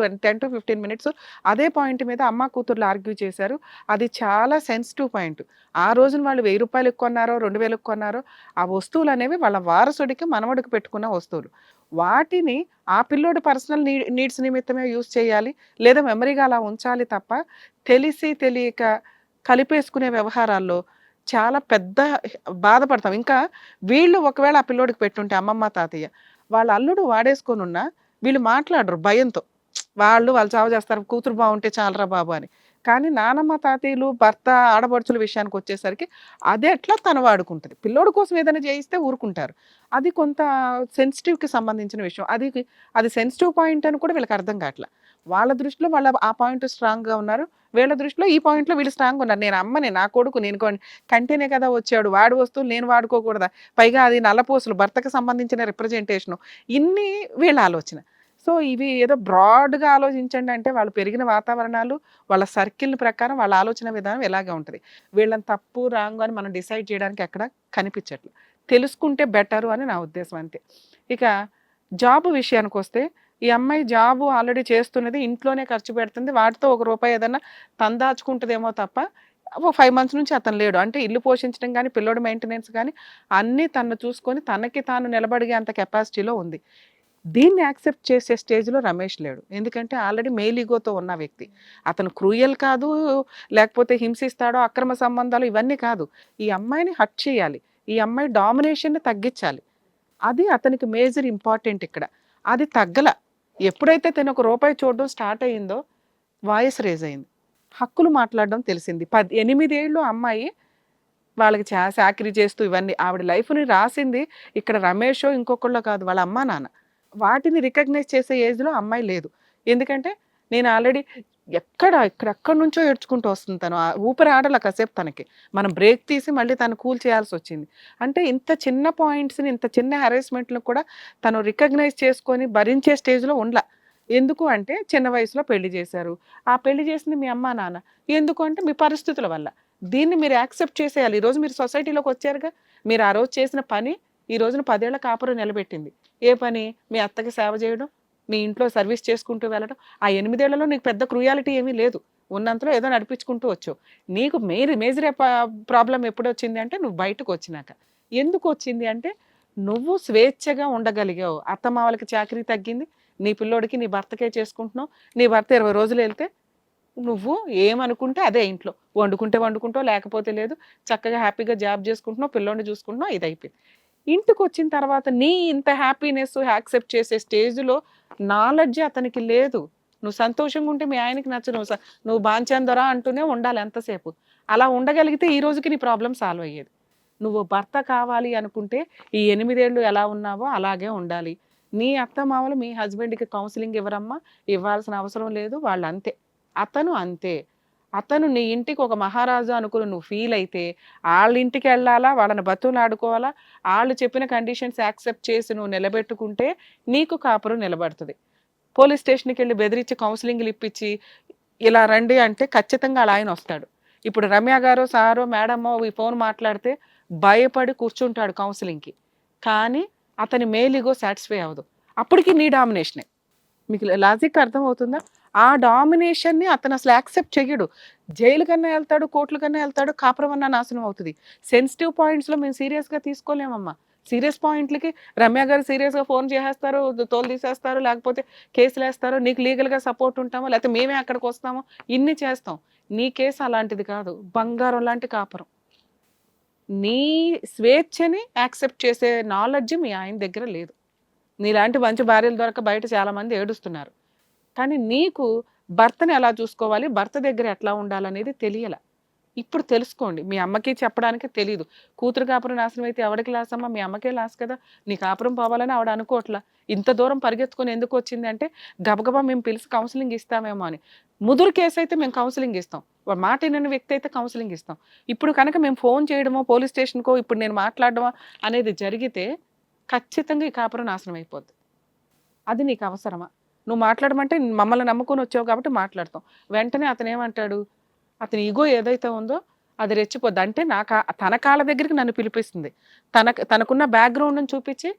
15 minutes అదే పాయింట్ మీద అమ్మ కూతుర్లు ఆర్గ్యూ చేశారు. అది చాలా సెన్సిటివ్ పాయింట్. ఆ రోజున వాళ్ళు 1000 రూపాయలకు కొన్నారో 2000కి కొన్నారో ఆ వస్తువులు అనేవి వాళ్ళ వారసుడికి మనవడికి పెట్టుకున్న వస్తువులు. వాటిని ఆ పిల్లోడి పర్సనల్ నీడ్స్ నిమిత్తమే యూజ్ చేయాలి, లేదా మెమరీగా అలా ఉంచాలి తప్ప తెలిసి తెలియక కలిపేసుకునే వ్యవహారాల్లో చాలా పెద్ద బాధపడతాం. ఇంకా వీళ్ళు ఒకవేళ ఆ పిల్లోడికి పెట్టుంటే అమ్మమ్మ తాతయ్య వాళ్ళ అల్లుడు వాడేసుకొని ఉన్నా వీళ్ళు మాట్లాడరు భయంతో. వాళ్ళు చావు చేస్తారు, కూతురు బాగుంటే చాలరా బాబు అని. కానీ నానమ్మ తాతయ్యలు భర్త ఆడపడుచుల విషయానికి వచ్చేసరికి అది ఎట్లా తను వాడుకుంటుంది. పిల్లోడి కోసం ఏదైనా చేయిస్తే ఊరుకుంటారు. అది కొంత సెన్సిటివ్కి సంబంధించిన విషయం. అది సెన్సిటివ్ పాయింట్ అని కూడా వీళ్ళకి అర్థం కావట్లా. వాళ్ళ దృష్టిలో వాళ్ళ ఆ పాయింట్ స్ట్రాంగ్గా ఉన్నారు, వీళ్ళ దృష్టిలో ఈ పాయింట్లో వీళ్ళు స్ట్రాంగ్ ఉన్నారు. నేను అమ్మని, నా కొడుకు నేను కంటేనే కదా వచ్చాడు, వాడి వస్తువులు నేను వాడుకోకూడదా, పైగా అది నల్లపూసలు, భర్తకు సంబంధించిన రిప్రజెంటేషను, ఇన్ని వీళ్ళ ఆలోచన. సో ఇవి ఏదో బ్రాడ్గా ఆలోచించండి అంటే వాళ్ళు పెరిగిన వాతావరణాలు, వాళ్ళ సర్కిల్ ప్రకారం వాళ్ళ ఆలోచన విధానం ఎలాగే ఉంటుంది. వీళ్ళని తప్పు రాంగ్ అని మనం డిసైడ్ చేయడానికి ఎక్కడ కనిపించట్లేదు. తెలుసుకుంటే బెటరు అని నా ఉద్దేశం అంతే. ఇక జాబ్ విషయానికి వస్తే, ఈ అమ్మాయి జాబు ఆల్రెడీ చేస్తున్నది, ఇంట్లోనే ఖర్చు పెడుతుంది, వాటితో ₹1 ఏదన్నా తందాచుకుంటుందేమో తప్ప 5 months నుంచి అతను లేడు. అంటే ఇల్లు పోషించడం కానీ, పిల్లోడి మెయింటెనెన్స్ కానీ అన్నీ తను చూసుకొని తనకి తాను నిలబడిగే అంత కెపాసిటీలో ఉంది. దీన్ని యాక్సెప్ట్ చేసే స్టేజ్లో రమేష్ లేడు. ఎందుకంటే ఆల్రెడీ మేల్ ఈగోతో ఉన్న వ్యక్తి. అతను క్రూయల్ కాదు, లేకపోతే హింసిస్తాడో, అక్రమ సంబంధాలు ఇవన్నీ కాదు. ఈ అమ్మాయిని హర్ట్ చేయాలి, ఈ అమ్మాయి డామినేషన్ని తగ్గించాలి. అది అతనికి మేజర్ ఇంపార్టెంట్ ఇక్కడ. అది తగ్గల. ఎప్పుడైతే తను ₹1 చూడడం స్టార్ట్ అయ్యిందో వాయిస్ రేజ్ అయింది, హక్కులు మాట్లాడడం తెలిసింది. 8 ఏళ్ళు అమ్మాయి వాళ్ళకి చాకరీ చేస్తూ ఇవన్నీ ఆవిడ లైఫ్ని రాసింది ఇక్కడ రమేషో ఇంకొకళ్ళో కాదు, వాళ్ళ అమ్మా నాన్న. వాటిని రికగ్నైజ్ చేసే ఏజ్లో అమ్మాయి లేదు. ఎందుకంటే నేను ఆల్రెడీ ఎక్కడెక్కడి నుంచో ఏడ్చుకుంటూ వస్తుంది తను. ఊపిరి ఆడల కాసేపు తనకి. మనం బ్రేక్ తీసి మళ్ళీ తను కూల్ చేయాల్సి వచ్చింది. అంటే ఇంత చిన్న పాయింట్స్ని, ఇంత చిన్న హెరాస్మెంట్లను కూడా తను రికగ్నైజ్ చేసుకొని భరించే స్టేజ్లో ఉండలా. ఎందుకు అంటే చిన్న వయసులో పెళ్లి చేశారు, ఆ పెళ్లి చేసింది మీ అమ్మా నాన్న. ఎందుకు అంటే మీ పరిస్థితుల వల్ల. దీన్ని మీరు యాక్సెప్ట్ చేసేయాలి. ఈరోజు మీరు సొసైటీలోకి వచ్చారుగా, మీరు ఆ రోజు చేసిన పని ఈ రోజున 10 ఏళ్ల కాపురం నిలబెట్టింది. ఏ పని? మీ అత్తకి సేవ చేయడం, మీ ఇంట్లో సర్వీస్ చేసుకుంటూ వెళ్ళడం. ఆ 8 ఏళ్లలో నీకు పెద్ద క్రూయాలిటీ ఏమీ లేదు, ఉన్నంతలో ఏదో నడిపించుకుంటూ వచ్చావు. నీకు మేజర్ ప్రాబ్లం ఎప్పుడు వచ్చింది అంటే నువ్వు బయటకు వచ్చినాక. ఎందుకు వచ్చింది అంటే నువ్వు స్వేచ్ఛగా ఉండగలిగావు. అత్తమావలకి చాకరీ తగ్గింది, నీ పిల్లోడికి నీ భర్తకే చేసుకుంటున్నావు. నీ భర్త 20 రోజులు వెళ్తే నువ్వు ఏమనుకుంటే అదే, ఇంట్లో వండుకుంటే వండుకుంటావు, లేకపోతే లేదు, చక్కగా హ్యాపీగా జాబ్ చేసుకుంటున్నావు, పిల్లోడిని చూసుకుంటున్నావు. ఇది అయిపోయింది. ఇంటికి వచ్చిన తర్వాత నీ ఇంత హ్యాపీనెస్ యాక్సెప్ట్ చేసే స్టేజ్లో నాలెడ్జ్ అతనికి లేదు. నువ్వు సంతోషంగా ఉంటే మీ ఆయనకి నచ్చదు, నువ్వు బాంచందరా అంటూనే ఉండాలి ఎంతసేపు. అలా ఉండగలిగితే ఈ రోజుకి నీ ప్రాబ్లం సాల్వ్ అయ్యేది. నువ్వు భర్త కావాలి అనుకుంటే ఈ 8 ఏళ్ళు ఎలా ఉన్నావో అలాగే ఉండాలి. నీ అత్తమామలు మీ హస్బెండ్కి కౌన్సిలింగ్ ఇవ్వరమ్మా, ఇవ్వాల్సిన అవసరం లేదు, వాళ్ళు అంతే, అతను అంతే. అతను నీ ఇంటికి ఒక మహారాజు అనుకుని నువ్వు ఫీల్ అయితే వాళ్ళ ఇంటికి వెళ్ళాలా, వాళ్ళని బతులు ఆడుకోవాలా, వాళ్ళు చెప్పిన కండిషన్స్ యాక్సెప్ట్ చేసి నువ్వు నిలబెట్టుకుంటే నీకు కాపురం నిలబడుతుంది. పోలీస్ స్టేషన్కి వెళ్ళి బెదిరించి కౌన్సిలింగ్లు ఇప్పించి ఇలా రండి అంటే ఖచ్చితంగా అలా ఆయన వస్తాడు. ఇప్పుడు రమ్య గారో సారో మేడమో ఈ ఫోన్ మాట్లాడితే భయపడి కూర్చుంటాడు కౌన్సిలింగ్కి, కానీ అతని మేలిగో సాటిస్ఫై అవ్వదు. అప్పటికి నీ డామినేషనే. మీకు లాజిక్ అర్థమవుతుందా? ఆ డామినేషన్ని అతను అసలు యాక్సెప్ట్ చెయ్యడు. జైలు కన్నా వెళ్తాడు, కోర్టుల కన్నా వెళ్తాడు, కాపురం అన్నా నాశనం అవుతుంది. సెన్సిటివ్ పాయింట్స్లో మేము సీరియస్గా తీసుకోలేమమ్మా. సీరియస్ పాయింట్లకి రమ్య గారు సీరియస్గా ఫోన్ చేసేస్తారు, తోలు తీసేస్తారు, లేకపోతే కేసులు వేస్తారు, నీకు లీగల్గా సపోర్ట్ ఉంటామో, లేకపోతే మేమే అక్కడికి వస్తామో, ఇన్ని చేస్తాం. నీ కేసు అలాంటిది కాదు, బంగారం లాంటి కాపురం. నీ స్వేచ్ఛని యాక్సెప్ట్ చేసే నాలెడ్జ్ మీ ఆయన దగ్గర లేదు. నీలాంటి మంచి భార్యలు దొరక బయట చాలామంది ఏడుస్తున్నారు, కానీ నీకు భర్తని ఎలా చూసుకోవాలి, భర్త దగ్గర ఎట్లా ఉండాలనేది తెలియాల. ఇప్పుడు తెలుసుకోండి. మీ అమ్మకి చెప్పడానికి తెలీదు. కూతురు కాపురం నాశనం అయితే ఎవరికి లాస్ అమ్మా? మీ అమ్మకే లాస్ కదా. నీ కాపురం పోవాలని ఆవిడ అనుకోవట్లా. ఇంత దూరం పరిగెత్తుకొని ఎందుకు వచ్చింది అంటే గబగబా మేము పిలిచి కౌన్సిలింగ్ ఇస్తామేమో అని. ముదురు కేసు అయితే మేము కౌన్సిలింగ్ ఇస్తాం, మాట వినని వ్యక్తి అయితే కౌన్సిలింగ్ ఇస్తాం. ఇప్పుడు కనుక మేము ఫోన్ చేయడమో, పోలీస్ స్టేషన్కో ఇప్పుడు నేను మాట్లాడడమో అనేది జరిగితే ఖచ్చితంగా ఈ కాపురం నాశనం అయిపోద్ది. అది నీకు అవసరమా? నువ్వు మాట్లాడమంటే మమ్మల్ని నమ్ముకొని వచ్చావు కాబట్టి మాట్లాడతాం. వెంటనే అతను ఏమంటాడు, అతని ఈగో ఏదైతే ఉందో అది రెచ్చిపోద్ది. అంటే తన కాళ్ళ దగ్గరికి నన్ను పిలిపిస్తుంది, తనకున్న బ్యాక్గ్రౌండ్ని చూపించి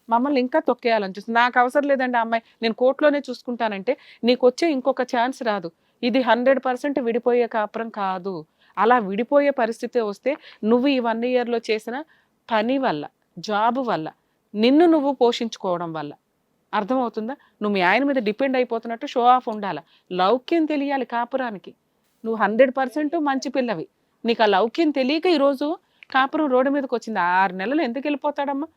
మమ్మల్ని ఇంకా తొక్కేయాలని చూస్తుంది. నాకు అవసరం లేదండి ఆ అమ్మాయి, నేను కోర్టులోనే చూసుకుంటానంటే నీకు వచ్చే ఇంకొక ఛాన్స్ రాదు. ఇది 100% విడిపోయే కాపురం కాదు. అలా విడిపోయే పరిస్థితి వస్తే నువ్వు ఈ 1 yearలో చేసిన పని వల్ల, జాబ్ వల్ల, నిన్ను నువ్వు పోషించుకోవడం వల్ల. అర్థమవుతుందా? నువ్వు మీ ఆయన మీద డిపెండ్ అయిపోతున్నట్టు షో ఆఫ్ ఉండాలి. లౌక్యం తెలియాలి కాపురానికి. నువ్వు 100% మంచి పిల్లవి, నీకు ఆ లౌక్యం తెలియక ఈరోజు కాపురం రోడ్డు మీదకి వచ్చింది. 6 నెలలు ఎందుకు వెళ్ళిపోతాడమ్మా?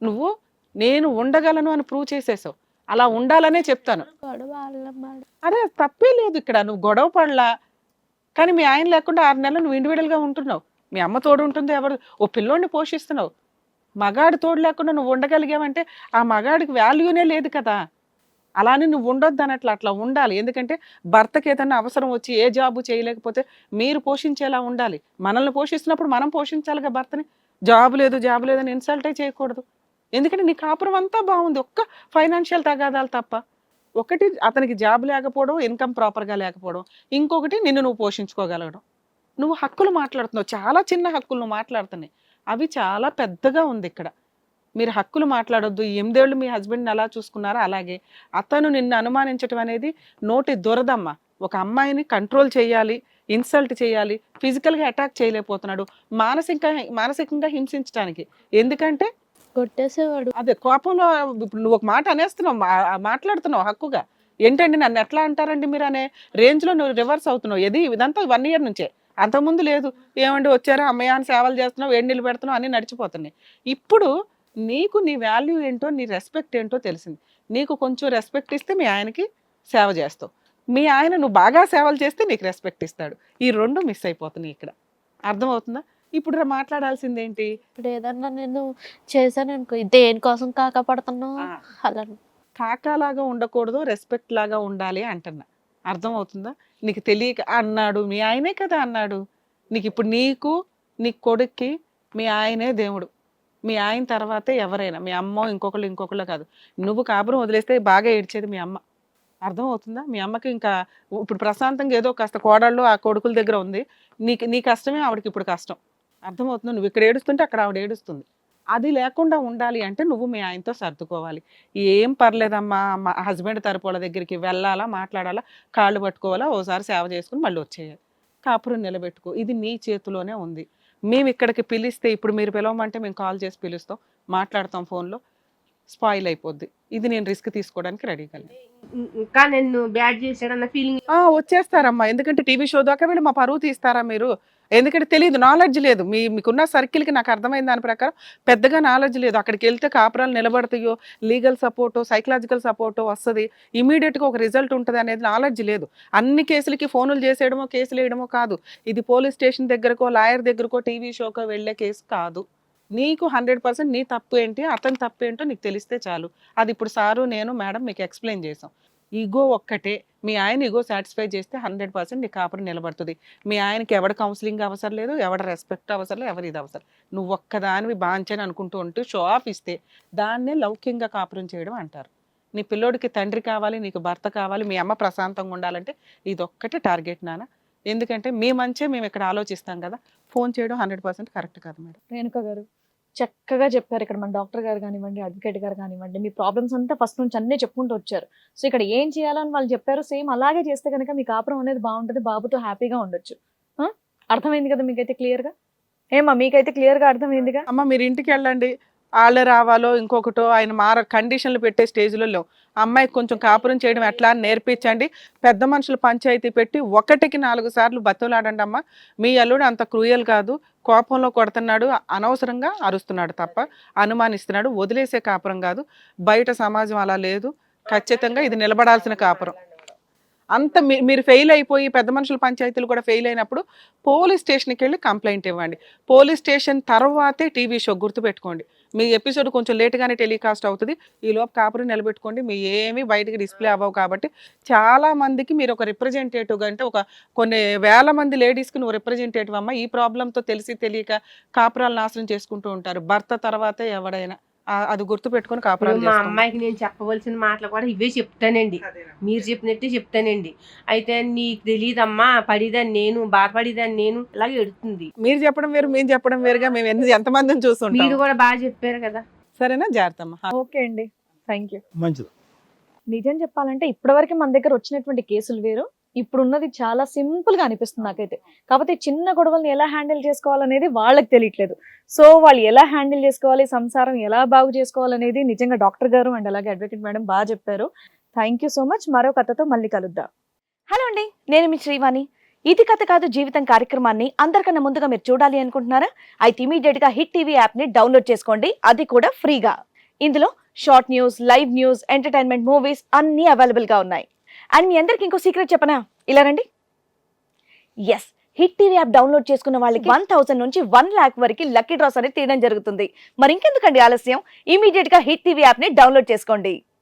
నువ్వు నేను ఉండగలను అని ప్రూవ్ చేసేసావు. అలా ఉండాలనే చెప్తాను. అరే తప్పే లేదు ఇక్కడ. నువ్వు గొడవ పడలా, కానీ మీ ఆయన లేకుండా 6 నెలలు నువ్వు ఇండివిడువల్గా ఉంటున్నావు. మీ అమ్మ తోడు ఉంటుంది, ఎవరు ఓ పిల్లోడిని పోషిస్తున్నావు. మగాడు తోడు లేకుండా నువ్వు ఉండగలిగావంటే ఆ మగాడికి వాల్యూనే లేదు కదా. అలానే నువ్వు ఉండొద్దు అన్నట్లు అట్లా ఉండాలి. ఎందుకంటే భర్తకి ఏదైనా అవసరం వచ్చి ఏ జాబు చేయలేకపోతే మీరు పోషించేలా ఉండాలి. మనల్ని పోషిస్తున్నప్పుడు మనం పోషించాలిగా భర్తని. జాబు లేదు అని ఇన్సల్టే చేయకూడదు. ఎందుకంటే నీ కాపురం అంతా బాగుంది, ఒక్క ఫైనాన్షియల్ తగాదాలు తప్ప. ఒకటి అతనికి జాబ్ లేకపోవడం, ఇన్కమ్ ప్రాపర్గా లేకపోవడం, ఇంకొకటి నిన్ను నువ్వు పోషించుకోగలగడం. నువ్వు హక్కులు మాట్లాడుతున్నావు, చాలా చిన్న హక్కులు నువ్వు మాట్లాడుతున్నాయి, అవి చాలా పెద్దగా ఉంది ఇక్కడ. మీరు హక్కులు మాట్లాడొద్దు. 8 ఏళ్ళు మీ హస్బెండ్ని ఎలా చూసుకున్నారో అలాగే అతను నిన్ను అనుమానించడం అనేది నోటి దురదమ్మ. ఒక అమ్మాయిని కంట్రోల్ చేయాలి, ఇన్సల్ట్ చేయాలి, ఫిజికల్గా అటాక్ చేయలేకపోతున్నాడు, మానసికంగా హింసించడానికి. ఎందుకంటే కొట్టేసేవాడు. అదే కోపంలో ఇప్పుడు నువ్వు ఒక మాట అనేస్తున్నావు, మాట్లాడుతున్నావు హక్కుగా. ఏంటండి నన్ను ఎట్లా అంటారండి మీరు అనే రేంజ్లో నువ్వు రివర్స్ అవుతున్నావు. ఇదంతా 1 ఇయర్ నుంచే, అంతకుముందు లేదు. ఏమండి వచ్చారో అమ్మయ్య అని సేవలు చేస్తున్నావు, వేడి నీళ్ళు పెడుతున్నావు, అన్నీ నడిచిపోతున్నాయి. ఇప్పుడు నీకు నీ వాల్యూ ఏంటో, నీ రెస్పెక్ట్ ఏంటో తెలిసింది. నీకు కొంచెం రెస్పెక్ట్ ఇస్తే మీ ఆయనకి సేవ చేస్తావు, మీ ఆయన నువ్వు బాగా సేవలు చేస్తే నీకు రెస్పెక్ట్ ఇస్తాడు. ఈ 2 మిస్ అయిపోతున్నాయి ఇక్కడ. అర్థమవుతుందా? ఇప్పుడు మాట్లాడాల్సింది ఏంటి? ఇప్పుడు ఏదన్నా నేను చేశాను అనుకో, దేనికోసం కాకపడుతున్నావు అలా. కాకాలాగా ఉండకూడదు, రెస్పెక్ట్ లాగా ఉండాలి అంటున్నా. అర్థమవుతుందా? నీకు తెలియక అన్నాడు, మీ ఆయనే కదా అన్నాడు. నీకు ఇప్పుడు నీ కొడుక్కి మీ ఆయనే దేవుడు. మీ ఆయన తర్వాతే ఎవరైనా, మీ అమ్మ ఇంకొకళ్ళు కాదు. నువ్వు కాపురం వదిలేస్తే బాగా ఏడ్చేది మీ అమ్మ. అర్థమవుతుందా? మీ అమ్మకి ఇంకా ఇప్పుడు ప్రశాంతంగా ఏదో కాస్త కోడళ్ళు ఆ కొడుకుల దగ్గర ఉంది. నీ కష్టమే ఆవిడకి ఇప్పుడు కష్టం. అర్థమవుతుందా? నువ్వు ఇక్కడ ఏడుస్తుంటే అక్కడ ఆవిడ ఏడుస్తుంది. అది లేకుండా ఉండాలి అంటే నువ్వు మీ ఆయనతో సర్దుకోవాలి. ఏం పర్లేదమ్మా, మా హస్బెండ్ తరపుల దగ్గరికి వెళ్ళాలా, మాట్లాడాలా, కాళ్ళు పట్టుకోవాలా, ఓసారి సేవ చేసుకుని మళ్ళీ వచ్చేయాలి. కాపురం నిలబెట్టుకో. ఇది నీ చేతిలోనే ఉంది. మేము ఇక్కడికి పిలిస్తే, ఇప్పుడు మీరు పిలవమంటే మేము కాల్ చేసి పిలుస్తాం, మాట్లాడతాం ఫోన్లో, స్పాయిల్ అయిపోద్ది. ఇది నేను రిస్క్ తీసుకోవడానికి రెడీగా లేను. ఇంకా నన్ను బ్యాడ్ చేశాడన్న ఫీలింగ్ వచ్చేస్తారమ్మా. ఎందుకంటే టీవీ షో దాకా వెళ్ళి మా పరువు తీస్తారా మీరు? ఎందుకంటే తెలియదు, నాలెడ్జ్ లేదు. మీకున్న సర్కిల్కి నాకు అర్థమైన దాని ప్రకారం పెద్దగా నాలెడ్జ్ లేదు. అక్కడికి వెళ్తే కాపురాలు నిలబడతాయో, లీగల్ సపోర్టో, సైకలాజికల్ సపోర్టో వస్తుంది, ఇమీడియట్గా ఒక రిజల్ట్ ఉంటుంది అనేది నాలెడ్జ్ లేదు. అన్ని కేసులకి ఫోనులు చేసేయడమో, కేసులు వేయడమో కాదు. ఇది పోలీస్ స్టేషన్ దగ్గరకో, లాయర్ దగ్గరకో, టీవీ షోకో వెళ్ళే కేసు కాదు. నీకు 100% నీ తప్పు ఏంటి, అతని తప్పు ఏంటో నీకు తెలిస్తే చాలు. అది ఇప్పుడు సారు, నేను, మేడం మీకు ఎక్స్ప్లెయిన్ చేసాం. ఈగో ఒక్కటే. మీ ఆయన ఈగో సాటిస్ఫై చేస్తే 100% నీ కాపురం నిలబడుతుంది. మీ ఆయనకి ఎవడ కౌన్సిలింగ్ అవసరం లేదు, ఎవడ రెస్పెక్ట్ అవసరం లేదు, ఎవరి ఇది అవసరం. నువ్వు ఒక్కదానివి బాంచని అనుకుంటూ ఉంటూ షో ఆఫ్ ఇస్తే దాన్నే లౌక్యంగా కాపురం చేయడం అంటారు. నీ పిల్లోడికి తండ్రి కావాలి, నీకు భర్త కావాలి, మీ అమ్మ ప్రశాంతంగా ఉండాలంటే ఇదొక్కటే టార్గెట్ నాన్న. ఎందుకంటే మీ మంచే మేము ఇక్కడ ఆలోచిస్తాం కదా. ఫోన్ చేయడం 100% కరెక్ట్ కాదు మేడం. రేణుక గారు చక్కగా చెప్పారు. ఇక్కడ మన డాక్టర్ గారు కానివ్వండి, అడ్వకేట్ గారు కానివ్వండి, మీ ప్రాబ్లమ్స్ అంతా ఫస్ట్ నుంచి అన్నీ చెప్పుకుంటూ వచ్చారు. సో ఇక్కడ ఏం చేయాలని వాళ్ళు చెప్పారు, సేమ్ అలాగే చేస్తే కనుక మీ కాపురం అనేది బాగుంటుంది, బాబుతో హ్యాపీగా ఉండొచ్చు. అర్థమైంది కదా మీకైతే క్లియర్గా? మీకైతే క్లియర్గా అర్థమైందిగా? అమ్మ మీరు ఇంటికి వెళ్ళండి, వాళ్ళే రావాలో ఇంకొకటో ఆయన కండిషన్లు పెట్టే స్టేజ్లో లేవు. అమ్మాయికి కొంచెం కాపురం చేయడం ఎట్లా అని నేర్పించండి. పెద్ద మనుషులు పంచాయతీ పెట్టి 1కి 4 సార్లు బతులాడండి. అమ్మ మీ అల్లుడు అంత క్రూయల్ కాదు, కోపంలో కొడుతున్నాడు, అనవసరంగా అరుస్తున్నాడు తప్ప, అనుమానిస్తున్నాడు, వదిలేసే కాపురం కాదు. బయట సమాజం అలా లేదు. ఖచ్చితంగా ఇది నిలబడాల్సిన కాపురం. అంత మీరు ఫెయిల్ అయిపోయి పెద్ద మనుషుల పంచాయతీలు కూడా ఫెయిల్ అయినప్పుడు పోలీస్ స్టేషన్కి వెళ్ళి కంప్లైంట్ ఇవ్వండి. పోలీస్ స్టేషన్ తర్వాతే టీవీ షో. గుర్తుపెట్టుకోండి, మీ ఎపిసోడ్ కొంచెం లేట్గానే టెలికాస్ట్ అవుతుంది. ఈలోపు కాపురం నిలబెట్టుకోండి. మీ ఏమీ బయటికి డిస్ప్లే అవ్వవు. కాబట్టి చాలా మందికి మీరు ఒక రిప్రజెంటేటివ్ అంటే కొన్ని వేల మంది లేడీస్కి నువ్వు రిప్రజెంటేటివ్ అమ్మ. ఈ ప్రాబ్లంతో తెలిసి తెలియక కాపురాలు నాశనం చేసుకుంటూ ఉంటారు. భర్త తర్వాతే ఎవడైనా. అది గుర్తు పెట్టుకొని కాపురాలు మా అమ్మాయికి నేను చెప్పవలసిన మాటలు కూడా ఇవే చెప్తానండి. మీరు చెప్పినట్టే చెప్తానండి. అయితే నీకు తెలియదమ్మా, పడిదాన్ని నేను, బాధపడిదాన్ని నేను, ఇలాగే ఎడుతుంది. మీరు చెప్పడం వేరు, మేము చెప్పడం వేరుగా. మేము ఎంతమందిని చూస్తుంటాం. మీరు కూడా బాగా చెప్పారు కదా. సరేనా? జాగ్రత్తమ్మా. ఓకే అండి, థ్యాంక్ యూ. మంచిది. నిజం చెప్పాలంటే ఇప్పటివరకు మన దగ్గర వచ్చినటువంటి కేసులు వేరు, ఇప్పుడున్నది చాలా సింపుల్ గా అనిపిస్తుంది నాకైతే. కాకపోతే చిన్న గొడవల్ని ఎలా హ్యాండిల్ చేసుకోవాలనేది వాళ్ళకి తెలియట్లేదు. సో వాళ్ళు ఎలా హ్యాండిల్ చేసుకోవాలి, సంసారం ఎలా బాగు చేసుకోవాలనేది నిజంగా డాక్టర్ గారు అండ్ అలాగే అడ్వకేట్ మేడం బాగా చెప్పారు. Thank you so much. మరో కథతో మళ్ళీ కలుద్దాం. హలో అండి, నేను మీ శ్రీవాణి. ఇది కథ కాదు జీవితం కార్యక్రమాన్ని అందరికన్నా ముందుగా మీరు చూడాలి అనుకుంటున్నారా? అయితే ఇమీడియట్ గా హిట్ టీవీ యాప్ ని డౌన్లోడ్ చేసుకోండి, అది కూడా ఫ్రీగా. ఇందులో short news, live news, entertainment, movies అన్ని అవైలబుల్ గా ఉన్నాయి. అండ్ మీ అందరికి ఇంకో సీక్రెట్ చెప్పనా? ఇలా రండి. Yes, hit TV app download చేసుకున్న వాళ్ళకి 1000 నుంచి 1 lakh వరకు లక్కీ డ్రాస్ అనేది తీయడం జరుగుతుంది. మరి ఇంకెందుకండి ఆలస్యం, ఇమీడియట్ గా హిట్ టీవీ యాప్ ని డౌన్లోడ్ చేసుకోండి.